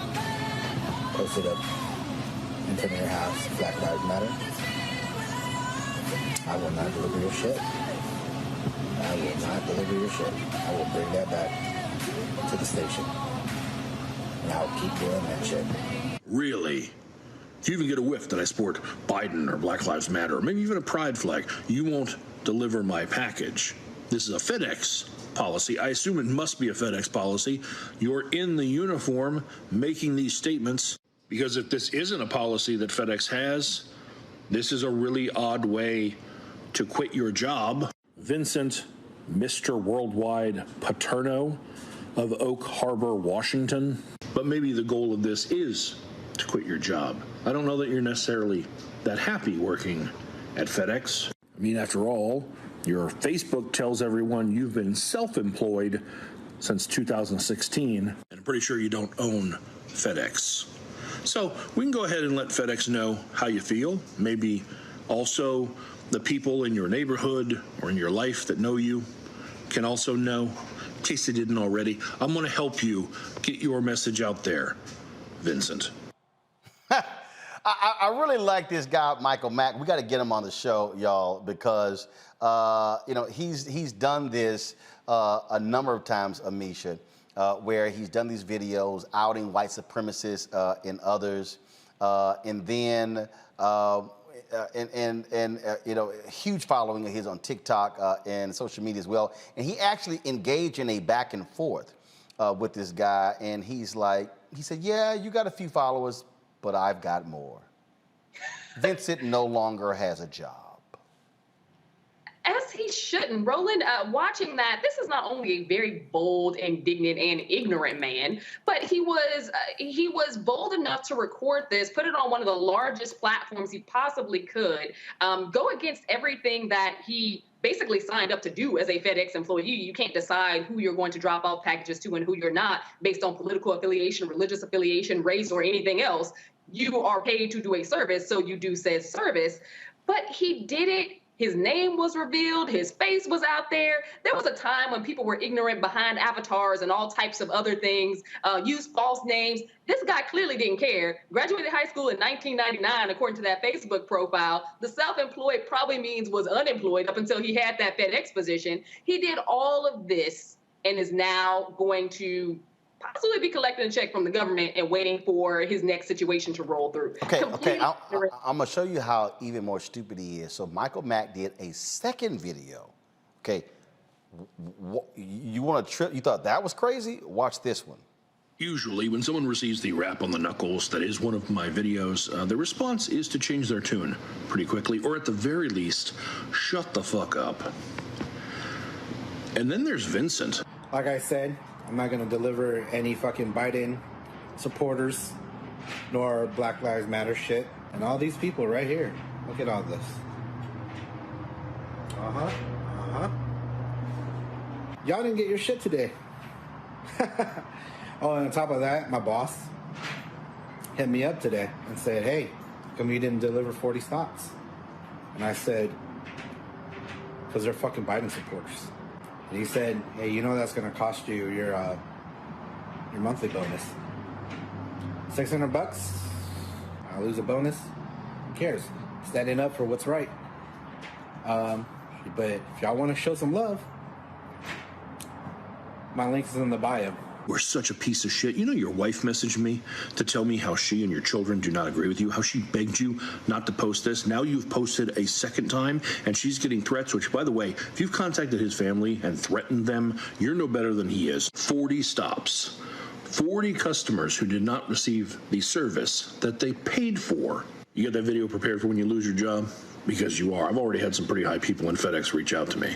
posted up in front of your house, Black Lives Matter, I will not deliver your shit. I will not deliver your shit. I will bring that back to the station. And I'll keep doing that shit. Really? If you even get a whiff that I sport Biden or Black Lives Matter, or maybe even a pride flag, you won't deliver my package. This is a FedEx policy. I assume it must be a FedEx policy. You're in the uniform making these statements, because if this isn't a policy that FedEx has, this is a really odd way to quit your job. Vincent, Mr. Worldwide Paterno of Oak Harbor, Washington. But maybe the goal of this is to quit your job. I don't know that you're necessarily that happy working at FedEx. I mean, after all, your Facebook tells everyone you've been self-employed since 2016. And I'm pretty sure you don't own FedEx. So we can go ahead and let FedEx know how you feel. Maybe also the people in your neighborhood or in your life that know you can also know. in case they didn't already. I'm going to help you get your message out there, Vincent. I really like this guy, Michael Mack. We got to get him on the show, y'all, because he's done this a number of times, Amisha, where he's done these videos outing white supremacists and others, and then huge following of his on TikTok and social media as well. And he actually engaged in a back and forth with this guy, and he said, "Yeah, you got a few followers, but I've got more." Vincent no longer has a job. As he shouldn't. Roland, watching that, this is not only a very bold, indignant, and ignorant man, but he was bold enough to record this, put it on one of the largest platforms he possibly could, go against everything that he basically signed up to do as a FedEx employee. You can't decide who you're going to drop off packages to and who you're not based on political affiliation, religious affiliation, race, or anything else. You are paid to do a service, so you do said service. But he did it. His name was revealed. His face was out there. There was a time when people were ignorant behind avatars and all types of other things, used false names. This guy clearly didn't care. Graduated high school in 1999, according to that Facebook profile. The self-employed probably means was unemployed up until he had that FedEx position. He did all of this and is now going to possibly be collecting a check from the government and waiting for his next situation to roll through. Okay. I'm going to show you how even more stupid he is. So Michael Mack did a second video. Okay. You want to trip? You thought that was crazy? Watch this one. Usually, when someone receives the rap on the knuckles that is one of my videos, the response is to change their tune pretty quickly, or at the very least, shut the fuck up. And then there's Vincent. Like I said, I'm not going to deliver any fucking Biden supporters nor Black Lives Matter shit. And all these people right here. Look at all this. Y'all didn't get your shit today. Oh, and on top of that, my boss hit me up today and said, "Hey, how come you didn't deliver 40 stocks?" And I said, "Because they're fucking Biden supporters." And he said, "Hey, you know that's going to cost you your monthly bonus. $600? I'll lose a bonus? Who cares? Standing up for what's right. But if y'all want to show some love, my link is in the bio." We're such a piece of shit. You know, your wife messaged me to tell me how she and your children do not agree with you, how she begged you not to post this. Now you've posted a second time, and she's getting threats, which, by the way, if you've contacted his family and threatened them, you're no better than he is. 40 stops. 40 customers who did not receive the service that they paid for. You got that video prepared for when you lose your job? Because you are. I've already had some pretty high people in FedEx reach out to me.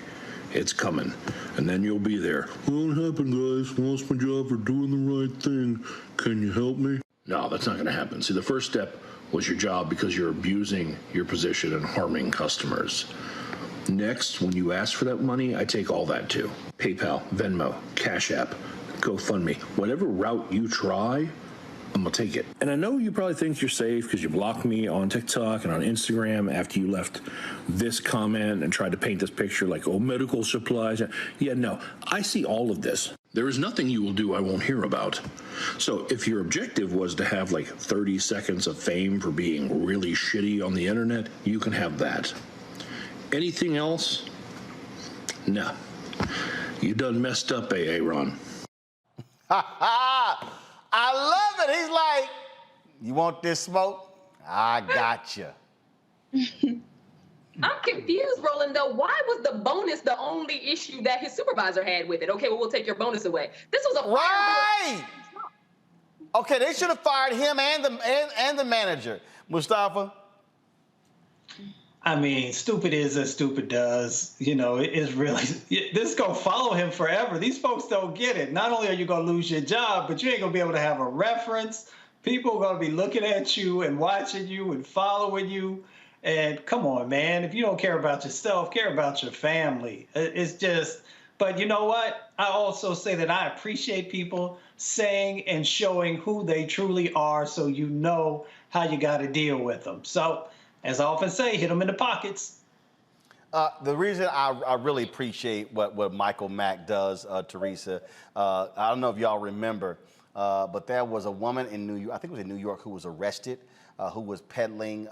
It's coming. And then you'll be there. "What happened, guys? Lost my job for doing the right thing. Can you help me?" No, that's not going to happen. See, the first step was your job because you're abusing your position and harming customers. Next, when you ask for that money, I take all that too. PayPal, Venmo, Cash App, GoFundMe. Whatever route you try, I'm going to take it. And I know you probably think you're safe because you blocked me on TikTok and on Instagram after you left this comment and tried to paint this picture like, oh, medical supplies. Yeah, no, I see all of this. There is nothing you will do I won't hear about. So if your objective was to have like 30 seconds of fame for being really shitty on the internet, you can have that. Anything else? No. You done messed up, Aaron. I love it. He's like, "You want this smoke? I got you." I'm confused, Roland, though. Why was the bonus the only issue that his supervisor had with it? Okay, well, we'll take your bonus away. This was a right. Okay, they should have fired him and the manager, Mustafa. I mean, stupid is as stupid does. You know, it's really, this is going to follow him forever. These folks don't get it. Not only are you going to lose your job, but you ain't going to be able to have a reference. People are going to be looking at you and watching you and following you. And come on, man, if you don't care about yourself, care about your family. It's just, but you know what? I also say that I appreciate people saying and showing who they truly are so you know how you got to deal with them. So, as I often say, hit them in the pockets. The reason I really appreciate what Michael Mack does, Teresa, I don't know if y'all remember, but there was a woman in New York, I think it was in New York, who was arrested, who was peddling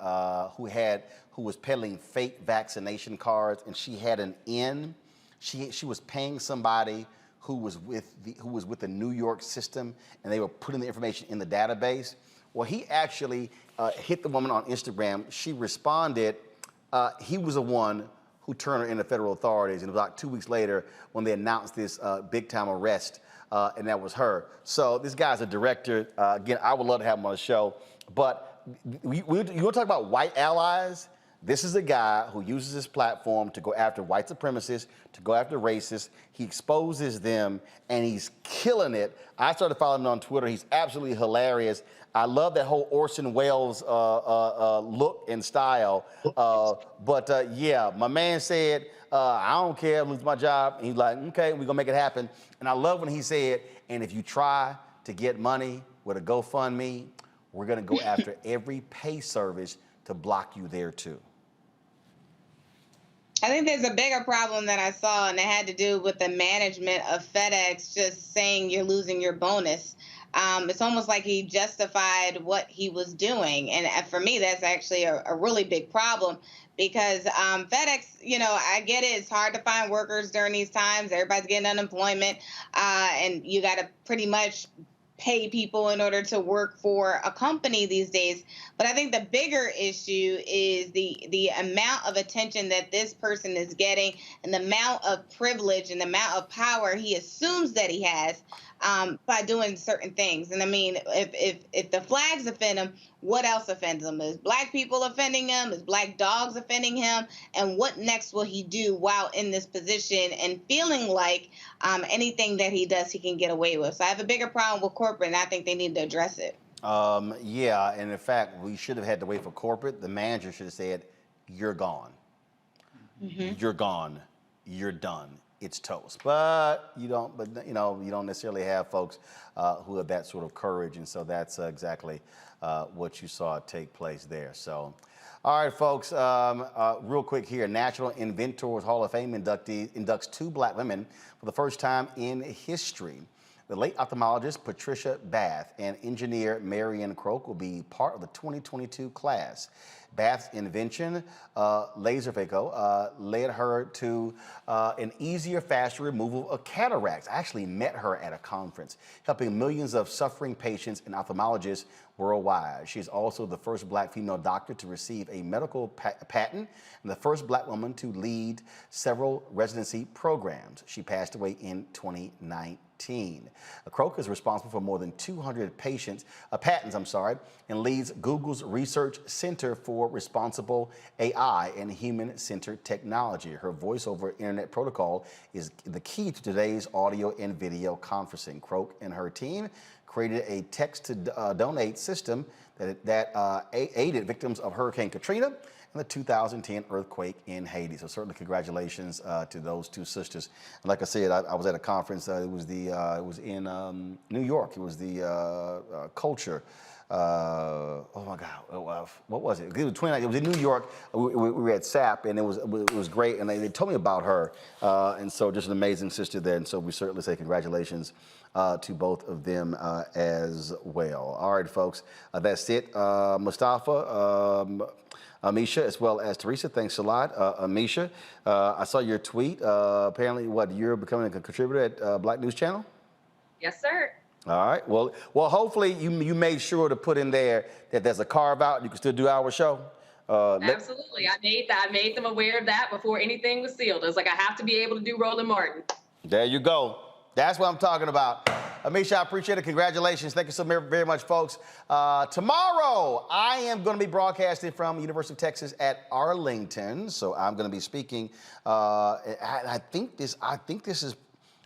fake vaccination cards, and she had an in. She was paying somebody who was with the New York system, and they were putting the information in the database. Well, he actually hit the woman on Instagram. She responded. He was the one who turned her into federal authorities, and it was like 2 weeks later when they announced this big-time arrest, and that was her. So this guy's a director. Again, I would love to have him on the show, but you want to talk about white allies? This is a guy who uses his platform to go after white supremacists, to go after racists. He exposes them, and he's killing it. I started following him on Twitter. He's absolutely hilarious. I love that whole Orson Welles look and style. Yeah, my man said, I don't care, lose my job. And he's like, okay, we're going to make it happen. And I love when he said, and if you try to get money with a GoFundMe, we're going to go after every pay service to block you there too. I think there's a bigger problem that I saw, and it had to do with the management of FedEx just saying you're losing your bonus. It's almost like he justified what he was doing. And for me, that's actually a really big problem because FedEx, I get it. It's hard to find workers during these times. Everybody's getting unemployment, and you got to pretty much pay people in order to work for a company these days. But I think the bigger issue is the amount of attention that this person is getting and the amount of privilege and the amount of power he assumes that he has by doing certain things. And I mean, if the flags offend him, what else offends him? Is black people offending him? Is black dogs offending him? And what next will he do while in this position and feeling like anything that he does, he can get away with? So I have a bigger problem with corporate, and I think they need to address it. Yeah, and in fact, we should have had to wait for corporate. The manager should have said, you're gone. Mm-hmm. You're gone. You're done. It's toast. But you don't necessarily have folks who have that sort of courage, and so that's exactly what you saw take place there. So, all right, folks, real quick here, National Inventors Hall of Fame inducts 2 black women for the first time in history. The late ophthalmologist Patricia Bath and engineer Marion Croak will be part of the 2022 class. Bath's invention, laser phaco, led her to an easier, faster removal of cataracts. I actually met her at a conference, helping millions of suffering patients and ophthalmologists worldwide. She's also the first black female doctor to receive a medical patent and the first black woman to lead several residency programs. She passed away in 2019. Croak is responsible for more than 200 patents, and leads Google's Research Center for Responsible AI and Human-Centered Technology. Her voice-over internet protocol is the key to today's audio and video conferencing. Croak and her team created a text-to-donate system that aided victims of Hurricane Katrina and the 2010 earthquake in Haiti. So certainly congratulations to those 2 sisters. And like I said, I was at a conference. It was in New York. It was the culture. Oh my God, what was it? It was 29. It was in New York. We were at SAP, and it was great. And they told me about her. And so just an amazing sister there. And so we certainly say congratulations to both of them as well. All right, folks, that's it. Mustafa, Amisha, as well as Teresa, thanks a lot. Amisha, I saw your tweet. Apparently, you're becoming a contributor at Black News Channel? Yes, sir. All right. Well, hopefully you made sure to put in there that there's a carve out. You can still do our show. Absolutely. I made them aware of that before anything was sealed. I was like, I have to be able to do Roland Martin. There you go. That's what I'm talking about. Amisha, I appreciate it. Congratulations. Thank you so very much, folks. Tomorrow, I am going to be broadcasting from University of Texas at Arlington. So I'm going to be speaking. I think this is,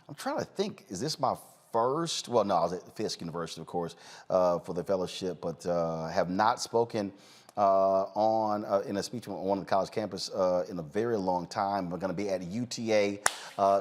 I'm trying to think, is this my first? Well, no, I was at Fisk University, of course, for the fellowship, but have not spoken in a speech on one of the college campus in a very long time. We're going to be at UTA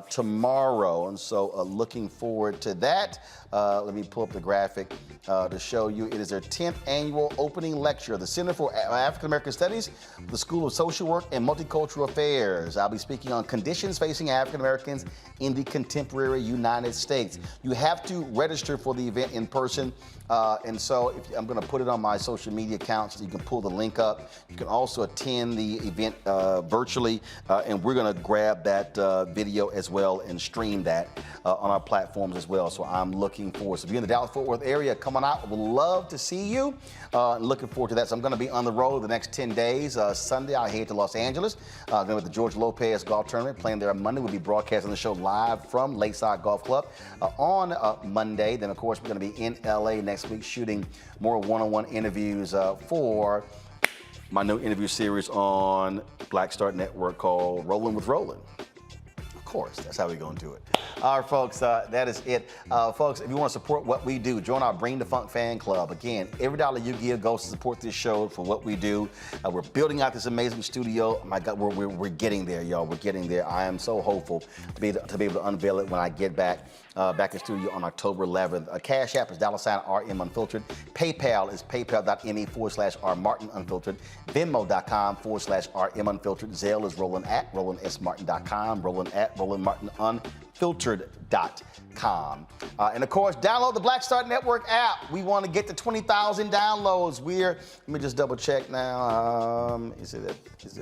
tomorrow, and so looking forward to that. Let me pull up the graphic to show you. It is their 10th annual opening lecture of the Center for African American Studies, the School of Social Work and Multicultural Affairs. I'll be speaking on conditions facing African Americans in the contemporary United States. You have to register for the event in person, and so I'm going to put it on my social media accounts so you can pull the link up. You can also attend the event virtually, and we're going to grab that video as well and stream that on our platforms as well. So I'm looking forward. So if you're in the Dallas-Fort Worth area, come on out. I would love to see you. Looking forward to that. So I'm going to be on the road the next 10 days. Sunday, I'll head to Los Angeles. Going to be at the George Lopez Golf Tournament, playing there on Monday. We'll be broadcasting the show live from Lakeside Golf Club on Monday. Then, of course, we're going to be in LA next week shooting more one-on-one interviews for my new interview series on Black Start Network called Rollin' with Rollin'. Of course, that's how we're going to do it. All right, folks, that is it. Folks, if you want to support what we do, join our Bring the Funk fan club. Again, every dollar you give goes to support this show for what we do. We're building out this amazing studio. My God, we're getting there, y'all. We're getting there. I am so hopeful to be able to unveil it when I get back in studio on October 11th. Cash App is $RM Unfiltered. PayPal is paypal.me/R Martin Unfiltered. Venmo.com/RM Unfiltered. Zelle is rollin@RollinSMartin.com. Rollin@RollinMartinUnfiltered.com. And of course, download the Black Start Network app. We want to get to 20,000 downloads. Let me just double check now.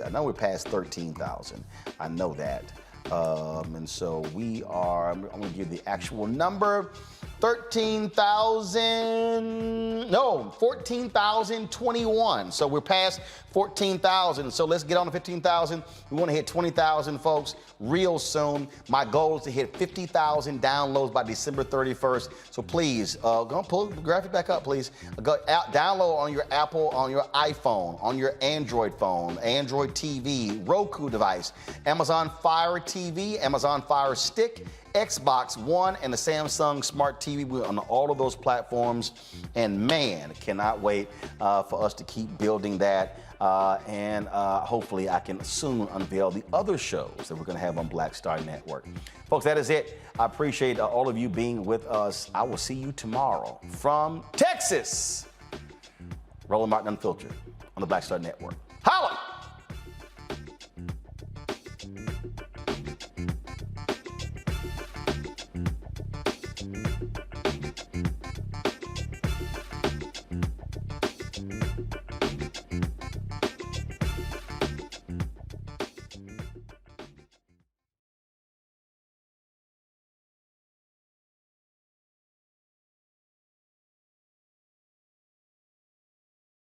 I know we're past 13,000. I know that. And so we are, I'm going to give the actual number, 14,021. So we're past 14,000. So let's get on to 15,000. We want to hit 20,000 folks real soon. My goal is to hit 50,000 downloads by December 31st. So please, go pull the graphic back up, please. Go download on your Apple, on your iPhone, on your Android phone, Android TV, Roku device, Amazon Fire TV, Amazon Fire Stick, Xbox One, and the Samsung Smart TV. We're on all of those platforms. And man, cannot wait for us to keep building that. And hopefully I can soon unveil the other shows that we're going to have on Black Star Network. Folks, that is it. I appreciate all of you being with us. I will see you tomorrow from Texas. Rollin' Martin Unfiltered on the Black Star Network. Holla!